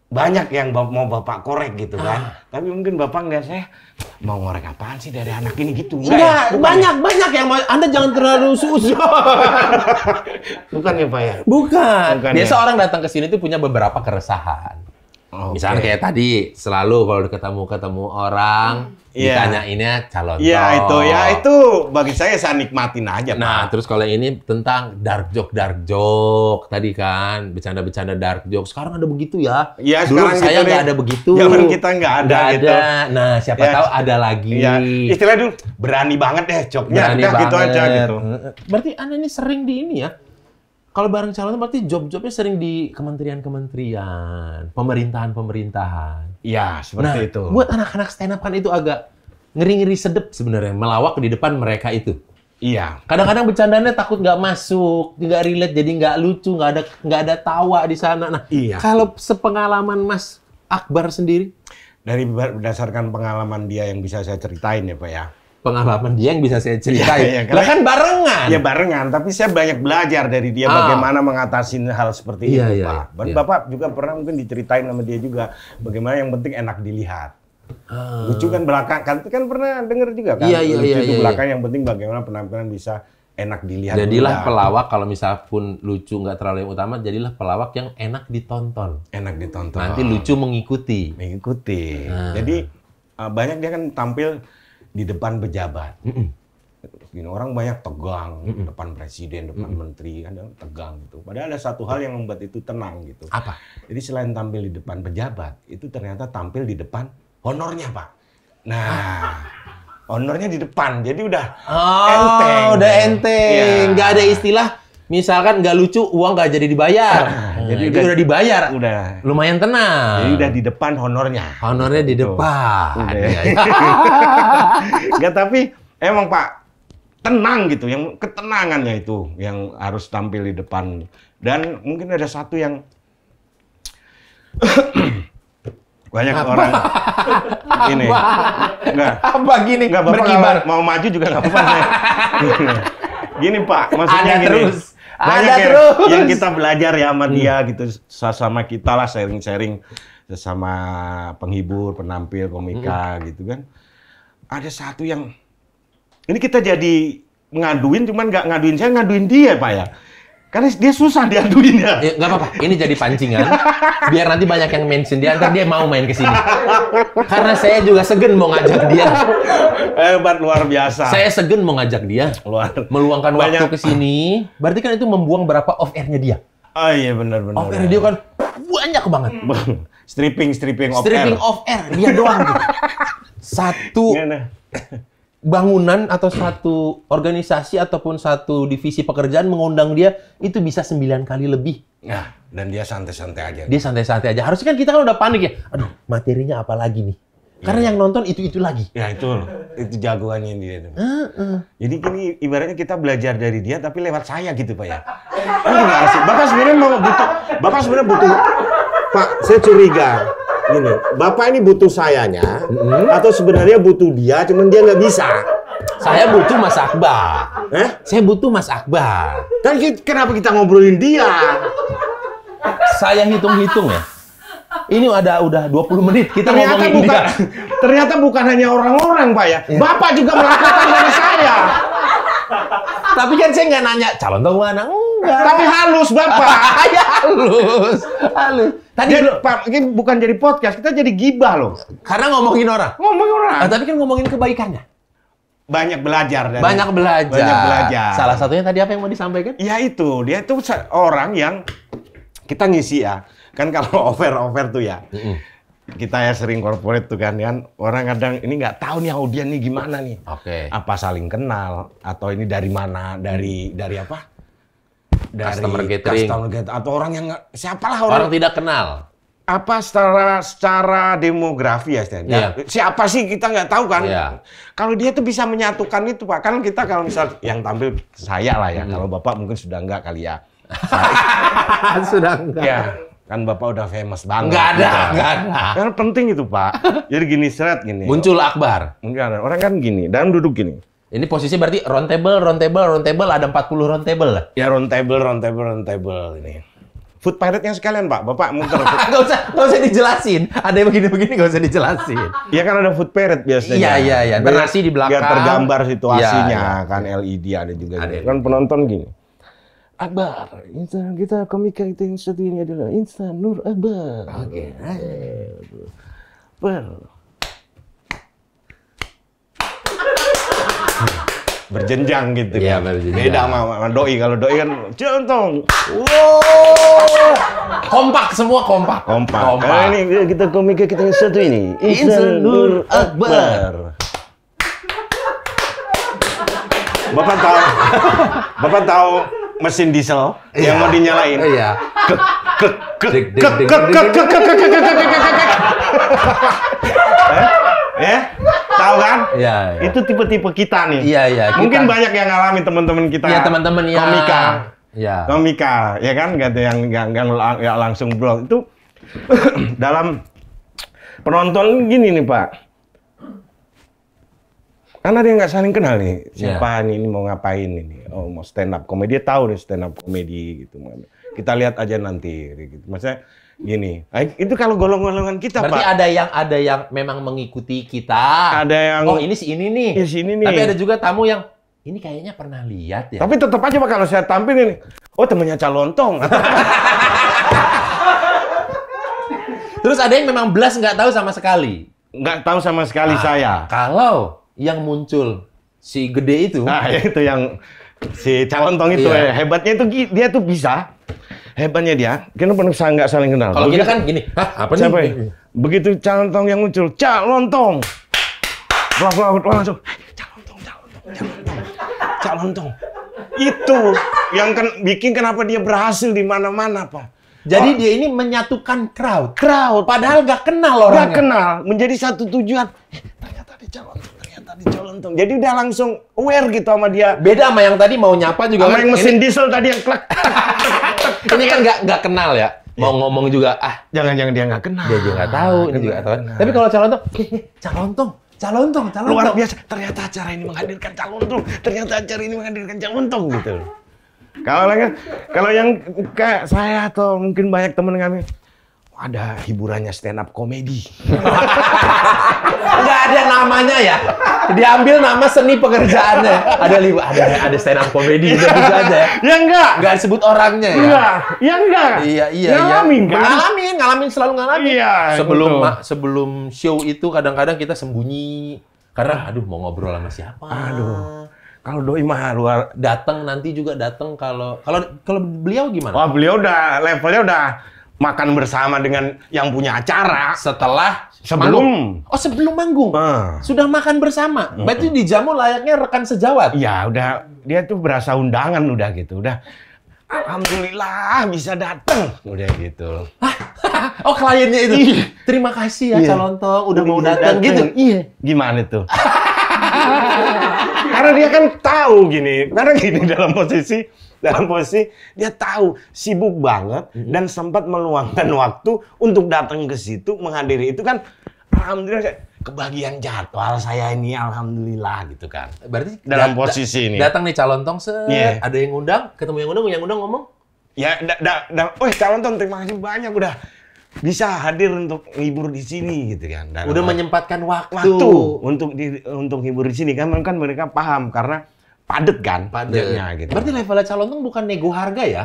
[SPEAKER 2] banyak yang mau Bapak korek gitu kan. Tapi mungkin Bapak ngeliat saya, mau ngorek apaan sih dari anak ini gitu.
[SPEAKER 1] Enggak, banyak yang mau. Anda jangan terlalu susun.
[SPEAKER 2] Bukan ya Pak ya?
[SPEAKER 1] Bukan.
[SPEAKER 2] Bukan,
[SPEAKER 1] Biasa
[SPEAKER 2] ya?
[SPEAKER 1] orang datang ke sini tuh punya beberapa keresahan.
[SPEAKER 2] Oke.
[SPEAKER 1] Misalnya kayak tadi, selalu kalau ketemu orang,
[SPEAKER 2] Iya.
[SPEAKER 1] ditanyainnya calon.
[SPEAKER 2] Iya itu bagi saya nikmatin aja Pak.
[SPEAKER 1] Nah, terus kalau ini tentang dark joke tadi kan, bercanda-bercanda dark joke. Sekarang ada begitu ya?
[SPEAKER 2] Iya,
[SPEAKER 1] Dulu
[SPEAKER 2] sekarang
[SPEAKER 1] saya
[SPEAKER 2] kita
[SPEAKER 1] nggak
[SPEAKER 2] nih,
[SPEAKER 1] ada begitu.
[SPEAKER 2] zaman kita nggak ada
[SPEAKER 1] Nggak
[SPEAKER 2] gitu.
[SPEAKER 1] Nah, siapa
[SPEAKER 2] Ya.
[SPEAKER 1] tahu ada lagi.
[SPEAKER 2] Iya, istilah dulu berani banget deh joknya.
[SPEAKER 1] Berani
[SPEAKER 2] Udah,
[SPEAKER 1] banget.
[SPEAKER 2] gitu aja gitu.
[SPEAKER 1] Berarti Anda ini sering di ini ya? Kalau bareng calon berarti job-jobnya sering di kementerian-kementerian, pemerintahan-pemerintahan.
[SPEAKER 2] Iya, seperti itu.
[SPEAKER 1] Buat anak-anak stand up kan itu agak ngeri-ngeri sedep sebenarnya melawak di depan mereka itu.
[SPEAKER 2] Iya.
[SPEAKER 1] Kadang-kadang bercandanya takut nggak masuk, nggak relate, jadi nggak lucu, nggak ada tawa di sana. Nah,
[SPEAKER 2] Iya.
[SPEAKER 1] kalau sepengalaman Mas Akbar sendiri,
[SPEAKER 2] Dari berdasarkan pengalaman dia yang bisa saya ceritain ya Pak ya.
[SPEAKER 1] pengalaman dia yang bisa saya ceritain.
[SPEAKER 2] Iya,
[SPEAKER 1] Lah kan barengan.
[SPEAKER 2] Ya barengan, tapi saya banyak belajar dari dia bagaimana mengatasi hal seperti
[SPEAKER 1] Iya,
[SPEAKER 2] itu
[SPEAKER 1] iya,
[SPEAKER 2] Pak. Dan
[SPEAKER 1] iya.
[SPEAKER 2] Bapak juga pernah mungkin diceritain sama dia juga bagaimana yang penting enak dilihat. Lucu kan belakang, kan pernah denger juga kan?
[SPEAKER 1] Iya,
[SPEAKER 2] Lucu itu
[SPEAKER 1] iya.
[SPEAKER 2] belakang yang penting bagaimana penampilan bisa enak dilihat.
[SPEAKER 1] Jadilah
[SPEAKER 2] juga.
[SPEAKER 1] pelawak kalau misal pun lucu nggak terlalu yang utama, jadilah pelawak yang enak ditonton.
[SPEAKER 2] Enak ditonton.
[SPEAKER 1] Nanti lucu mengikuti.
[SPEAKER 2] Mengikuti.
[SPEAKER 1] Nah.
[SPEAKER 2] Jadi banyak dia kan tampil di depan pejabat. Gini, orang banyak tegang depan presiden, depan menteri, kan tegang gitu. Padahal ada satu hal yang membuat itu tenang gitu.
[SPEAKER 1] Apa?
[SPEAKER 2] Jadi selain tampil di depan pejabat, itu ternyata tampil di depan honornya, Pak. Nah, honornya di depan. Jadi udah enteng.
[SPEAKER 1] Udah enteng.
[SPEAKER 2] Iya.
[SPEAKER 1] Nggak ada istilah, misalkan nggak lucu, uang nggak jadi dibayar.
[SPEAKER 2] jadi
[SPEAKER 1] Jadi udah dibayar.
[SPEAKER 2] Udah.
[SPEAKER 1] Lumayan tenang.
[SPEAKER 2] Jadi udah di depan honornya.
[SPEAKER 1] Honornya di
[SPEAKER 2] Tuh.
[SPEAKER 1] depan.
[SPEAKER 2] Udah.
[SPEAKER 1] Iya.
[SPEAKER 2] Nggak, tapi emang Pak, tenang gitu. Yang ketenangannya itu yang harus tampil di depan. Dan mungkin ada satu yang banyak orang ini. Enggak.
[SPEAKER 1] Apa gini?
[SPEAKER 2] Enggak, Bapak
[SPEAKER 1] Berkibar.
[SPEAKER 2] kalau mau maju juga nggak apa-apa. Gini Pak, maksudnya
[SPEAKER 1] Ada
[SPEAKER 2] gini.
[SPEAKER 1] terus.
[SPEAKER 2] Banyak
[SPEAKER 1] Ada
[SPEAKER 2] ya,
[SPEAKER 1] terus.
[SPEAKER 2] yang kita belajar ya sama dia gitu, sama kita lah sharing-sharing sesama penghibur, penampil, komika gitu kan. Ada satu yang ini kita jadi ngaduin, cuman nggak ngaduin saya, ngaduin dia Pak ya. Karena dia susah diaduin ya.
[SPEAKER 1] Nggak apa-apa, ini jadi pancingan. Biar nanti banyak yang mention dia, ntar dia mau main ke sini. Karena saya juga segen mau ngajak dia.
[SPEAKER 2] Hebat, luar biasa.
[SPEAKER 1] Saya segen mau ngajak dia. Meluangkan waktu ke sini. Berarti kan itu membuang berapa off air-nya dia.
[SPEAKER 2] Oh iya benar-benar.
[SPEAKER 1] Off air dia kan banyak banget.
[SPEAKER 2] Stripping off
[SPEAKER 1] Stripping
[SPEAKER 2] air.
[SPEAKER 1] off air, dia doang gitu. Satu bangunan atau satu organisasi ataupun satu divisi pekerjaan mengundang dia itu bisa 9 kali lebih.
[SPEAKER 2] Nah, dan dia santai-santai aja.
[SPEAKER 1] Dia santai-santai aja. Harusnya kan kita kan udah panik ya. Aduh, materinya apa lagi nih? Karena yang nonton itu lagi.
[SPEAKER 2] Ya itu jagoannya dia. Jadi gini, ibaratnya kita belajar dari dia tapi lewat saya gitu Pak ya. Ini gimana sih? Bapak sebenarnya butuh. Pak, saya curiga. Gini, Bapak ini butuh sayanya, atau sebenarnya butuh dia, cuman dia nggak bisa.
[SPEAKER 1] Saya butuh Mas Akbar. Saya butuh Mas Akbar.
[SPEAKER 2] Kan kenapa kita ngobrolin dia?
[SPEAKER 1] Saya hitung-hitung ya. Ini udah 20 menit kita ngomongin dia.
[SPEAKER 2] Ternyata bukan hanya orang-orang Pak ya. Bapak juga melakukan dari saya.
[SPEAKER 1] Tapi kan saya nggak nanya calon tahu mana, enggak.
[SPEAKER 2] Tapi halus Bapak.
[SPEAKER 1] Ya halus. Tadi
[SPEAKER 2] Pak, ini bukan jadi podcast, kita jadi gibah loh.
[SPEAKER 1] karena ngomongin orang. Tapi kan ngomongin kebaikannya.
[SPEAKER 2] Banyak belajar.
[SPEAKER 1] Banyak belajar. Salah satunya tadi apa yang mau disampaikan?
[SPEAKER 2] Ya itu, dia tuh orang yang kita ngisi ya. Kan kalau over tuh ya. Kita ya sering corporate tuh kan, orang kadang ini nggak tahu nih audien nih gimana nih.
[SPEAKER 1] Oke.
[SPEAKER 2] Apa saling kenal atau ini dari mana? Dari apa? Dari
[SPEAKER 1] Customer gathering.
[SPEAKER 2] Atau orang yang siapalah
[SPEAKER 1] Orang tidak kenal.
[SPEAKER 2] apa secara demografi ya, siapa sih kita nggak tahu kan. Kalau dia tuh bisa menyatukan itu Pak, kan kita kalau misal yang tampil saya lah ya, kalau Bapak mungkin sudah enggak kali ya.
[SPEAKER 1] Sudah enggak.
[SPEAKER 2] Ya, kan Bapak udah famous banget.
[SPEAKER 1] Enggak ada.
[SPEAKER 2] Kan penting itu Pak. Jadi gini seret gini.
[SPEAKER 1] Muncul Akbar.
[SPEAKER 2] Enggak ada. Orang kan gini, dan duduk gini.
[SPEAKER 1] Ini posisi berarti round table ada 40 round table lah.
[SPEAKER 2] Ya round table ini. Food pirate-nya sekalian Pak, Bapak muter.
[SPEAKER 1] Nggak usah dijelasin. Ada yang begini-begini nggak usah dijelasin.
[SPEAKER 2] Ya kan ada food pirate biasanya.
[SPEAKER 1] Iya. Nasi di belakang.
[SPEAKER 2] Biar tergambar situasinya, kan LED ada juga. Kan penonton gini. Akbar, kita komika kita yang satu ini adalah Insan Nur Akbar.
[SPEAKER 1] Oke.
[SPEAKER 2] Berjenjang gitu.
[SPEAKER 1] Iya,
[SPEAKER 2] kan.
[SPEAKER 1] berjenjang.
[SPEAKER 2] Beda sama doi. Kalau doi kan contoh.
[SPEAKER 1] Wow. Kompak semua kompak.
[SPEAKER 2] Karena ini kita komika kita yang satu ini.
[SPEAKER 1] Insan Nur Akbar.
[SPEAKER 2] Bapak tahu mesin diesel yang mau dinyalain?
[SPEAKER 1] Iya.
[SPEAKER 2] Tahu kan?
[SPEAKER 1] Iya.
[SPEAKER 2] Itu tipe-tipe kita nih.
[SPEAKER 1] Iya.
[SPEAKER 2] Mungkin banyak yang ngalamin teman-teman kita.
[SPEAKER 1] Iya, teman-teman ya.
[SPEAKER 2] Komika, ya kan? Gak ada yang nggak langsung bro. Itu dalam penonton gini nih Pak. Karena dia nggak saling kenal nih. Siapa nih ini mau ngapain ini? Oh mau stand up komedi. Dia tahu deh stand up komedi gitu. Kita lihat aja nanti. Gitu. Maksudnya gini. Itu kalau golongan-golongan kita
[SPEAKER 1] berarti
[SPEAKER 2] Pak.
[SPEAKER 1] ada yang memang mengikuti kita.
[SPEAKER 2] Ada yang.
[SPEAKER 1] Oh ini si ini nih.
[SPEAKER 2] Ya, si ini nih.
[SPEAKER 1] Tapi ada juga tamu yang ini kayaknya pernah lihat ya.
[SPEAKER 2] Tapi tetap aja Pak kalau saya tampil ini. Oh temennya Calontong.
[SPEAKER 1] Terus ada yang memang belas nggak tahu sama sekali.
[SPEAKER 2] Nggak tahu sama sekali saya.
[SPEAKER 1] Kalau yang muncul si gede itu.
[SPEAKER 2] Nah, itu yang si Calontong itu hebatnya itu dia tuh bisa. Hebatnya dia, kenapa nggak saling kenal?
[SPEAKER 1] Kalau kita kan gini, apa
[SPEAKER 2] siapa
[SPEAKER 1] nih?
[SPEAKER 2] Ya? Begitu Calontong yang muncul, Calontong. Langsung Calontong. Itu yang bikin kenapa dia berhasil di mana-mana, Pak.
[SPEAKER 1] Jadi dia ini menyatukan crowd. Padahal nggak kenal orangnya.
[SPEAKER 2] Nggak kenal, menjadi satu tujuan. Ternyata di Calontong. Jadi udah langsung aware gitu sama dia.
[SPEAKER 1] Beda sama yang tadi mau nyapa juga.
[SPEAKER 2] Sama yang mesin diesel tadi yang klek.
[SPEAKER 1] Ini kan nggak kenal ya. Mau ngomong juga,
[SPEAKER 2] jangan-jangan dia nggak kenal.
[SPEAKER 1] Dia juga nggak tahu, ini juga nggak tahu. Tapi kalau Calontong.
[SPEAKER 2] Luar biasa. Ternyata acara ini menghadirkan Calontong. Gitu. Kalau yang kayak saya atau mungkin banyak teman kami, ada hiburannya stand up komedi.
[SPEAKER 1] Nggak ada namanya ya. Diambil nama seni pekerjaannya. Ada stand up comedy udah gitu aja ya.
[SPEAKER 2] Ya enggak.
[SPEAKER 1] Nggak disebut orangnya ya.
[SPEAKER 2] Enggak. Ya enggak.
[SPEAKER 1] Iya.
[SPEAKER 2] Ngalamin kan?
[SPEAKER 1] Ngalamin selalu ngalamin.
[SPEAKER 2] Iya.
[SPEAKER 1] Sebelum show itu kadang-kadang kita sembunyi karena aduh mau ngobrol sama siapa.
[SPEAKER 2] Aduh. Kalau doi mah luar
[SPEAKER 1] Datang nanti juga datang kalau beliau gimana?
[SPEAKER 2] wah, beliau udah levelnya udah makan bersama dengan yang punya acara. Sebelum.
[SPEAKER 1] Oh, sebelum manggung. Sudah makan bersama. Berarti dijamu layaknya rekan sejawat.
[SPEAKER 2] Ya udah, dia tuh berasa undangan udah gitu. Udah, alhamdulillah bisa datang. Udah gitu.
[SPEAKER 1] Oh, kliennya itu. Terima kasih ya Calontong udah mau datang gitu.
[SPEAKER 2] Iya. Gimana tuh? Karena dia kan tahu gini. Karena gini dalam posisi dia tahu sibuk banget dan sempat meluangkan waktu untuk datang ke situ menghadiri itu kan alhamdulillah kebagian jadwal saya ini alhamdulillah gitu kan.
[SPEAKER 1] Berarti
[SPEAKER 2] dalam posisi ini.
[SPEAKER 1] Datang nih Calontong ada yang ngundang, ketemu yang undang ngomong.
[SPEAKER 2] Ya, Calontong terima kasih banyak udah bisa hadir untuk ngibur di sini gitu kan.
[SPEAKER 1] Udah menyempatkan waktu
[SPEAKER 2] untuk ngibur di sini kan mereka paham karena padet kan padatnya gitu.
[SPEAKER 1] Berarti levelnya Calontong bukan nego harga ya?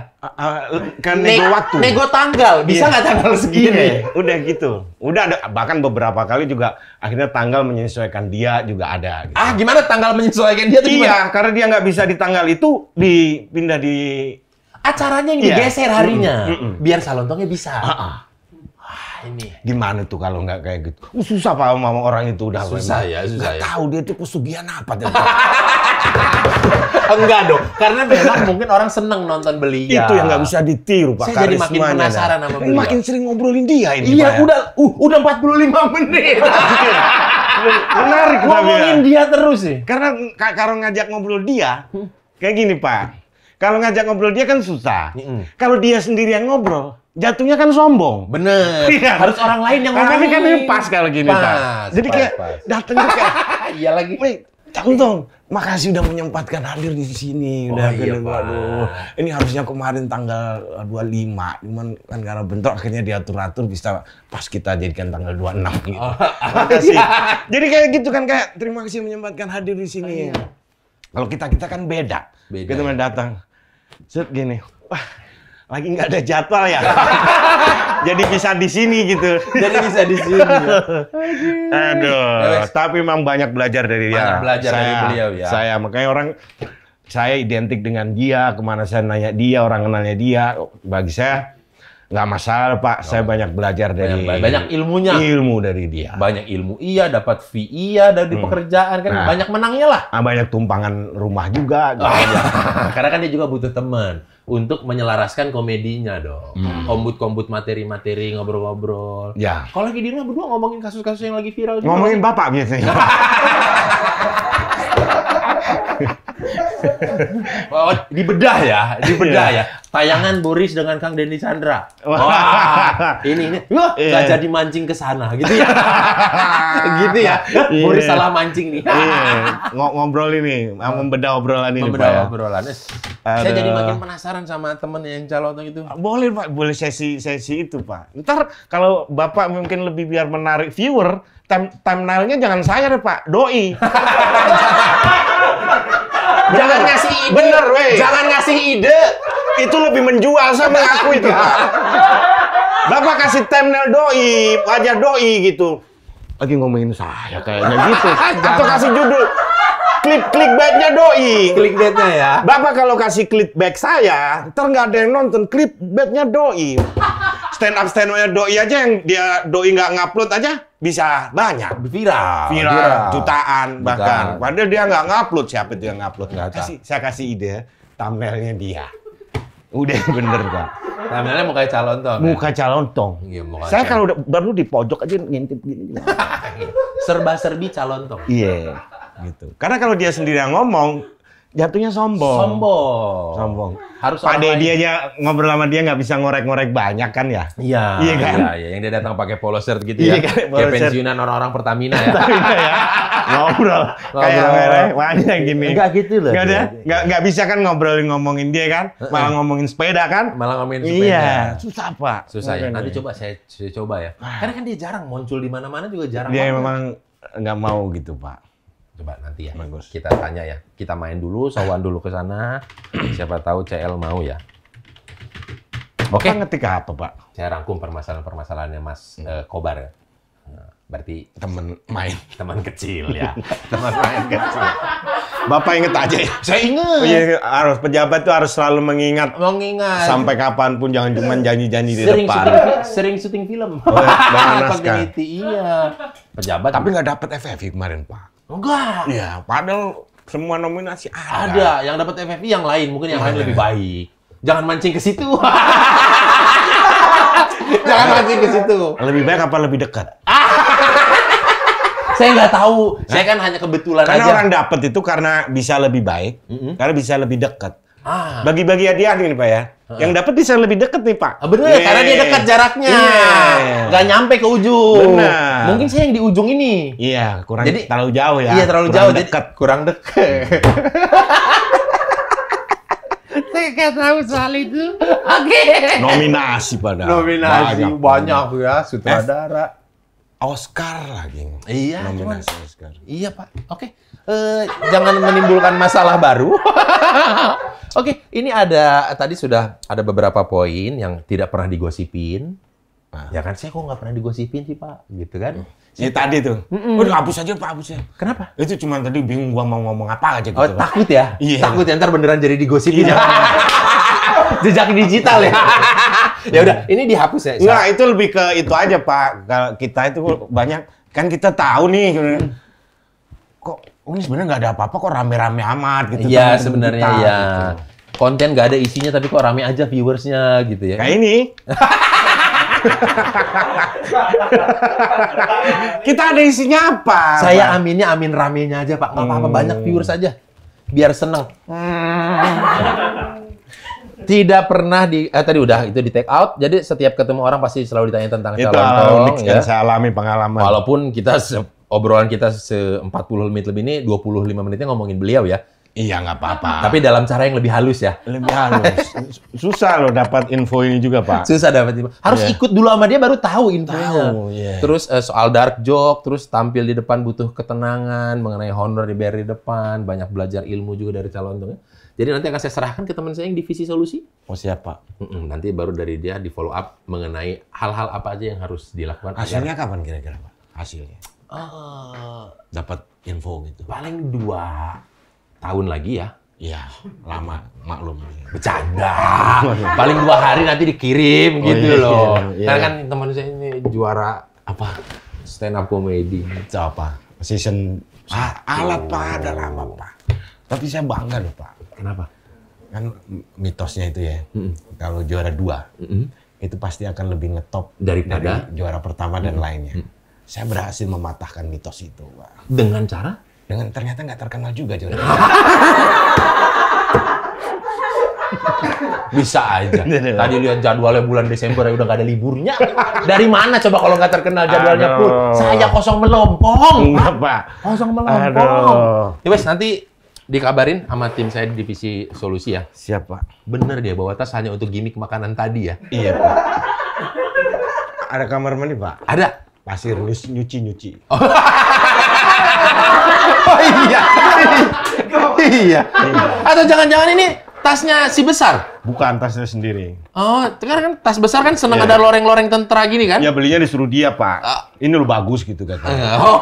[SPEAKER 2] Kan nego waktu.
[SPEAKER 1] Nego tanggal. Bisa nggak tanggal segini?
[SPEAKER 2] Udah gitu. Udah ada bahkan beberapa kali juga akhirnya tanggal menyesuaikan dia juga ada. Gitu.
[SPEAKER 1] Gimana tanggal menyesuaikan dia tuh gimana?
[SPEAKER 2] Iya, karena dia nggak bisa di tanggal itu dipindah di
[SPEAKER 1] acaranya yang digeser harinya. Biar Calontongnya bisa. Ini
[SPEAKER 2] gimana tuh kalau nggak kayak gitu? Susah Pak sama orang itu udah.
[SPEAKER 1] Susah ya.
[SPEAKER 2] Tahu dia tuh pesugihan apa tuh.
[SPEAKER 1] Enggak dong, karena memang mungkin orang seneng nonton beliau.
[SPEAKER 2] Itu yang nggak bisa ditiru Pak.
[SPEAKER 1] Saya jadi makin penasaran sama beliau.
[SPEAKER 2] Makin sering ngobrolin dia ini.
[SPEAKER 1] Iya, udah 45 menit.
[SPEAKER 2] Menarik
[SPEAKER 1] ngomongin dia terus sih.
[SPEAKER 2] Karena kalau ngajak ngobrol dia, kayak gini Pak. Kalau ngajak ngobrol dia kan susah. Kalau dia sendiri yang ngobrol, jatuhnya kan sombong.
[SPEAKER 1] Bener. Iya. Harus orang lain yang ngomong.
[SPEAKER 2] Tapi kan ini pas kalau gini Pak. Jadi kayak datangnya kayak,
[SPEAKER 1] iya lagi.
[SPEAKER 2] Wait, Calontong, makasih udah menyempatkan hadir di sini. Udah aduh. Ini harusnya kemarin tanggal 25, cuman kan karena bentrok akhirnya diatur-atur bisa pas kita jadikan tanggal 26 gitu. Makasih. Jadi kayak gitu kan kayak terima kasih menyempatkan hadir di sini. Kalau kita kan beda. Kita main datang. Set gini. Wah, lagi nggak ada jadwal ya. Jadi bisa di sini gitu. Aduh. Tapi memang banyak belajar dari dia.
[SPEAKER 1] Dari beliau ya.
[SPEAKER 2] Makanya saya identik dengan dia. Kemana saya nanya dia, orang kenalnya dia. Bagi saya nggak masalah Pak. Saya banyak belajar dari
[SPEAKER 1] banyak ilmunya.
[SPEAKER 2] Ilmu dari dia.
[SPEAKER 1] Banyak ilmu dapat fee dari pekerjaan kan banyak menangnya lah.
[SPEAKER 2] Banyak tumpangan rumah juga. Gitu.
[SPEAKER 1] Karena kan dia juga butuh teman untuk menyelaraskan komedinya dong. Kombut materi-materi, ngobrol-ngobrol.
[SPEAKER 2] Ya.
[SPEAKER 1] Kalau lagi di rumah berdua ngomongin kasus-kasus yang lagi viral juga.
[SPEAKER 2] Ngomongin Bapak biasanya.
[SPEAKER 1] Dibedah ya. Tayangan Boris dengan Kang Denny Chandra. Wah, ini. Nggak jadi mancing ke sana, gitu ya. Gitu ya. Boris salah mancing nih.
[SPEAKER 2] Ngobrol ini, membedah obrolan ini.
[SPEAKER 1] Membedah obrolan. Saya jadi makin penasaran sama temen yang Calontong itu.
[SPEAKER 2] Boleh Pak, boleh sesi itu Pak. Ntar kalau Bapak mungkin lebih biar menarik viewer, thumbnailnya jangan saya deh Pak, doi.
[SPEAKER 1] Jangan ngasih ide.
[SPEAKER 2] Bener, weh.
[SPEAKER 1] Jangan ngasih ide.
[SPEAKER 2] Itu lebih menjual sama aku itu, Pak. Bapak kasih thumbnail doi, wajah doi gitu. Lagi ngomongin saya kayaknya gitu. Atau kasih judul clickbaitnya doi.
[SPEAKER 1] Clickbaitnya ya.
[SPEAKER 2] Bapak kalau kasih clickbait saya, ntar nggak ada yang nonton. Clickbaitnya doi. Stand up-nya doi aja yang dia doi nggak ngupload aja bisa banyak. Viral. Jutaan bahkan. Padahal dia nggak ngupload. Siapa itu yang ngupload? Saya kasih ide thumbnailnya dia. Udah bener Pak.
[SPEAKER 1] Thumbnailnya muka Calontong.
[SPEAKER 2] Muka Calontong.
[SPEAKER 1] Iya,
[SPEAKER 2] saya kalau baru di pojok aja ngintip gini.
[SPEAKER 1] Serba-serbi Calontong.
[SPEAKER 2] Iya, gitu. Karena kalau dia sendiri yang ngomong, jatuhnya sombong. Sombong.
[SPEAKER 1] Harus
[SPEAKER 2] Pak
[SPEAKER 1] orang
[SPEAKER 2] Deddy
[SPEAKER 1] lain.
[SPEAKER 2] aja ngobrol sama dia nggak bisa ngorek-ngorek banyak kan ya?
[SPEAKER 1] Iya,
[SPEAKER 2] Iya kan?
[SPEAKER 1] Iya, yang dia datang pakai polo shirt gitu
[SPEAKER 2] Iya
[SPEAKER 1] ya.
[SPEAKER 2] kan, polo
[SPEAKER 1] Kayak
[SPEAKER 2] shirt.
[SPEAKER 1] pensiunan orang-orang Pertamina ya.
[SPEAKER 2] Ya, ngobrol. Kayak banyak gini.
[SPEAKER 1] Enggak gitu loh.
[SPEAKER 2] Nggak ada, nggak bisa kan ngomongin dia kan, malah ngomongin sepeda kan?
[SPEAKER 1] Malah ngomongin sepeda.
[SPEAKER 2] Iya, susah Pak.
[SPEAKER 1] Susah ya.
[SPEAKER 2] Makanya.
[SPEAKER 1] Nanti coba saya coba ya. Karena kan dia jarang muncul di mana-mana juga jarang.
[SPEAKER 2] Dia
[SPEAKER 1] banget.
[SPEAKER 2] memang nggak mau gitu Pak.
[SPEAKER 1] Coba nanti ya.
[SPEAKER 2] Bagus.
[SPEAKER 1] Kita tanya ya. Kita main dulu, sowan dulu ke sana. Siapa tahu CL mau ya. Oke.
[SPEAKER 2] Bapak ngetik apa Pak?
[SPEAKER 1] Saya rangkum permasalahan-permasalahannya Mas Kobar ya. Nah, berarti
[SPEAKER 2] Temen main.
[SPEAKER 1] teman kecil ya. Teman main kecil.
[SPEAKER 2] Bapak inget aja ya.
[SPEAKER 1] Saya ingat.
[SPEAKER 2] Oh, iya, harus pejabat tuh harus selalu mengingat
[SPEAKER 1] Mengingat.
[SPEAKER 2] sampai kapanpun jangan cuma janji-janji di
[SPEAKER 1] sering
[SPEAKER 2] depan.
[SPEAKER 1] sering syuting film.
[SPEAKER 2] dengan naskah.
[SPEAKER 1] Pakai iya. Pejabat.
[SPEAKER 2] Tapi nggak dapet FFI kemarin Pak.
[SPEAKER 1] enggak.
[SPEAKER 2] Iya, padahal semua nominasi ada.
[SPEAKER 1] Ada yang dapat FFI yang lain, mungkin yang lain lebih baik. Jangan mancing ke situ. Jangan mancing ke situ.
[SPEAKER 2] Lebih baik apa lebih dekat?
[SPEAKER 1] Saya nggak tahu. Saya kan hanya kebetulan
[SPEAKER 2] Karena
[SPEAKER 1] aja.
[SPEAKER 2] orang dapet itu karena bisa lebih baik, karena bisa lebih dekat.
[SPEAKER 1] Ah.
[SPEAKER 2] Bagi-bagi hadiah nih Pak ya. Yang dapat bisa lebih dekat nih Pak.
[SPEAKER 1] Bener, karena dia dekat jaraknya.
[SPEAKER 2] Iya.
[SPEAKER 1] Nggak nyampe ke ujung.
[SPEAKER 2] Benar.
[SPEAKER 1] Mungkin saya yang di ujung ini.
[SPEAKER 2] Iya, kurang
[SPEAKER 1] Jadi-
[SPEAKER 2] terlalu jauh ya.
[SPEAKER 1] Iya, terlalu
[SPEAKER 2] Kurang
[SPEAKER 1] jauh. jadi
[SPEAKER 2] dekat.
[SPEAKER 1] kurang dekat. Saya nggak tahu soal itu. Oke.
[SPEAKER 2] Nominasi padahal.
[SPEAKER 1] Nominasi banyak ya, sutradara.
[SPEAKER 2] Oscar lagi.
[SPEAKER 1] Iya,
[SPEAKER 2] Nominasi Oscar.
[SPEAKER 1] Iya, Pak. Oke. Jangan menimbulkan masalah baru. Oke, ini tadi sudah ada beberapa poin yang tidak pernah digosipin. Ya kan, saya kok nggak pernah digosipin sih, Pak. Gitu kan.
[SPEAKER 2] Ya tadi tuh. Udah hapus aja Pak, hapus ya.
[SPEAKER 1] Kenapa?
[SPEAKER 2] Itu cuma tadi bingung gua mau ngomong apa aja gitu.
[SPEAKER 1] Oh, takut ya?
[SPEAKER 2] Iya.
[SPEAKER 1] Takut ya, ntar beneran jadi digosipin. Jejak digital ya. Ya udah, ini dihapus ya.
[SPEAKER 2] Enggak, itu lebih ke itu aja Pak. Kalau kita itu banyak kan kita tahu nih kok ini sebenarnya nggak ada apa-apa kok rame-rame amat gitu.
[SPEAKER 1] Iya,
[SPEAKER 2] teman-teman
[SPEAKER 1] sebenarnya
[SPEAKER 2] kita,
[SPEAKER 1] ya.
[SPEAKER 2] gitu.
[SPEAKER 1] Konten nggak ada isinya, tapi kok rame aja viewersnya gitu ya.
[SPEAKER 2] Kayak ini. Kita ada isinya apa?
[SPEAKER 1] Saya
[SPEAKER 2] Pak?
[SPEAKER 1] aminnya amin ramenya aja, Pak. Nggak apa-apa, banyak viewers aja. Biar seneng. Tidak pernah tadi udah itu di take out. Jadi setiap ketemu orang pasti selalu ditanya tentang
[SPEAKER 2] Itu
[SPEAKER 1] calon tong,
[SPEAKER 2] yang saya alami pengalaman.
[SPEAKER 1] Walaupun obrolan kita 40 menit lebih ini 25 menitnya ngomongin beliau ya.
[SPEAKER 2] Iya, nggak apa-apa.
[SPEAKER 1] Tapi dalam cara yang lebih halus ya.
[SPEAKER 2] lebih halus. Susah loh dapat info ini juga, Pak.
[SPEAKER 1] Susah dapat info. Harus
[SPEAKER 2] Iya.
[SPEAKER 1] ikut dulu sama dia baru tahu infonya.
[SPEAKER 2] Tahu, iya.
[SPEAKER 1] Terus soal dark joke, terus tampil di depan butuh ketenangan, mengenai honor dibayar di depan, banyak belajar ilmu juga dari calon tongnya. Jadi nanti akan saya serahkan ke teman saya yang divisi solusi.
[SPEAKER 2] Oh, siapa?
[SPEAKER 1] Nanti baru dari dia di follow up mengenai hal-hal apa aja yang harus dilakukan.
[SPEAKER 2] Hasilnya kapan kira-kira, Pak? Hasilnya.
[SPEAKER 1] agar,
[SPEAKER 2] Dapat info gitu.
[SPEAKER 1] paling 2 tahun lagi ya.
[SPEAKER 2] Iya, lama, maklum.
[SPEAKER 1] Bercanda. Paling 2 hari nanti dikirim gitu
[SPEAKER 2] iya,
[SPEAKER 1] loh.
[SPEAKER 2] iya.
[SPEAKER 1] Karena kan teman saya ini juara apa? Stand up comedy.
[SPEAKER 2] Itu apa? Season alat Pak, ada lama Pak. Tapi saya bangga loh Pak.
[SPEAKER 1] Kenapa?
[SPEAKER 2] Kan mitosnya itu ya. Kalau juara 2, itu pasti akan lebih ngetop
[SPEAKER 1] Daripada?
[SPEAKER 2] dari juara pertama dan lainnya. Saya berhasil mematahkan mitos itu, Pak.
[SPEAKER 1] Dengan cara?
[SPEAKER 2] Dengan ternyata nggak terkenal juga juara.
[SPEAKER 1] Bisa aja. Tadi lihat jadwalnya bulan Desember ya udah nggak ada liburnya. Dari mana coba kalau nggak terkenal jadwalnya
[SPEAKER 2] Aduh.
[SPEAKER 1] pun? Saya kosong melompong.
[SPEAKER 2] Enggak, Pak.
[SPEAKER 1] Kosong melompong.
[SPEAKER 2] Aduh.
[SPEAKER 1] Ya wes nanti dikabarin sama tim saya di divisi solusi ya.
[SPEAKER 2] Siap, Pak.
[SPEAKER 1] Bener dia bawa tas hanya untuk gimmick makanan tadi ya.
[SPEAKER 2] Iya, Pak. Ada kamar mandi, Pak?
[SPEAKER 1] Ada.
[SPEAKER 2] Pasir nyuci.
[SPEAKER 1] Oh iya. Iya. Atau jangan-jangan ini tasnya si besar?
[SPEAKER 2] Bukan tasnya sendiri.
[SPEAKER 1] Oh, kan tas besar kan seneng
[SPEAKER 2] Iya.
[SPEAKER 1] ada loreng-loreng tentara gini kan?
[SPEAKER 2] Ya belinya disuruh dia, Pak.
[SPEAKER 1] Ah.
[SPEAKER 2] Ini lo bagus gitu katanya.
[SPEAKER 1] Oh.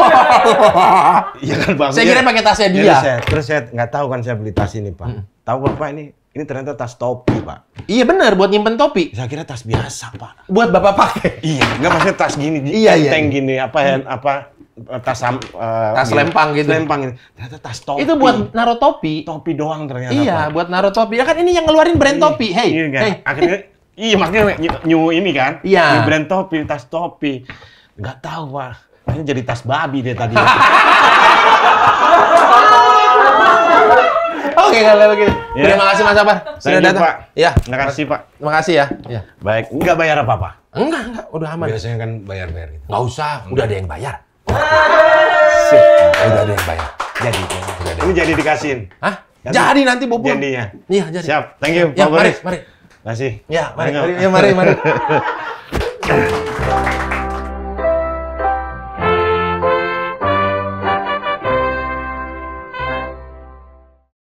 [SPEAKER 2] Iya kan bagus.
[SPEAKER 1] Saya kira pakai tasnya
[SPEAKER 2] Jadi
[SPEAKER 1] dia.
[SPEAKER 2] terus saya nggak tahu kan saya beli tas ini, Pak. Tahu Bapak ini ternyata tas topi, Pak.
[SPEAKER 1] Iya benar buat nyimpen topi.
[SPEAKER 2] Saya kira tas biasa, Pak.
[SPEAKER 1] Buat Bapak pakai.
[SPEAKER 2] Iya, nggak maksudnya tas gini,
[SPEAKER 1] Iya, iya.
[SPEAKER 2] enteng gini, tas
[SPEAKER 1] Tas lempang gitu.
[SPEAKER 2] Lempang gitu. Ternyata tas topi.
[SPEAKER 1] Itu buat naruh topi.
[SPEAKER 2] topi doang ternyata.
[SPEAKER 1] Iya,
[SPEAKER 2] Pak.
[SPEAKER 1] buat naruh topi. Ya kan ini yang ngeluarin brand topi. Hey,
[SPEAKER 2] Iya kan?
[SPEAKER 1] hey.
[SPEAKER 2] Akhirnya iya makanya new ini kan.
[SPEAKER 1] Iya.
[SPEAKER 2] New brand topi, tas topi. Nggak tahu, Pak. Akhirnya jadi tas babi deh tadi.
[SPEAKER 1] Oke, Oke kalau begitu.
[SPEAKER 2] Ya.
[SPEAKER 1] Terima kasih Mas Sapar sudah
[SPEAKER 2] Thank you,
[SPEAKER 1] datang.
[SPEAKER 2] Pak.
[SPEAKER 1] Ya.
[SPEAKER 2] Terima kasih, Pak.
[SPEAKER 1] Terima kasih ya. Ya.
[SPEAKER 2] Baik, nggak bayar apa-apa.
[SPEAKER 1] Enggak, udah aman.
[SPEAKER 2] Biasanya kan bayar-bayar gitu.
[SPEAKER 1] Nggak usah, udah ada yang bayar.
[SPEAKER 2] Sip.
[SPEAKER 1] Udah ada yang bayar.
[SPEAKER 2] Jadi,
[SPEAKER 1] Udah ada.
[SPEAKER 2] ini jadi dikasihin.
[SPEAKER 1] Hah?
[SPEAKER 2] Jadi-
[SPEAKER 1] Jadi nanti bobo.
[SPEAKER 2] Jandinya.
[SPEAKER 1] Iya, jadi.
[SPEAKER 2] Siap. Thank you,
[SPEAKER 1] Ya,
[SPEAKER 2] Pak
[SPEAKER 1] mari,
[SPEAKER 2] Boris.
[SPEAKER 1] mari.
[SPEAKER 2] Kasih.
[SPEAKER 1] Ya, mari,
[SPEAKER 2] Thank you.
[SPEAKER 1] mari, ya, mari.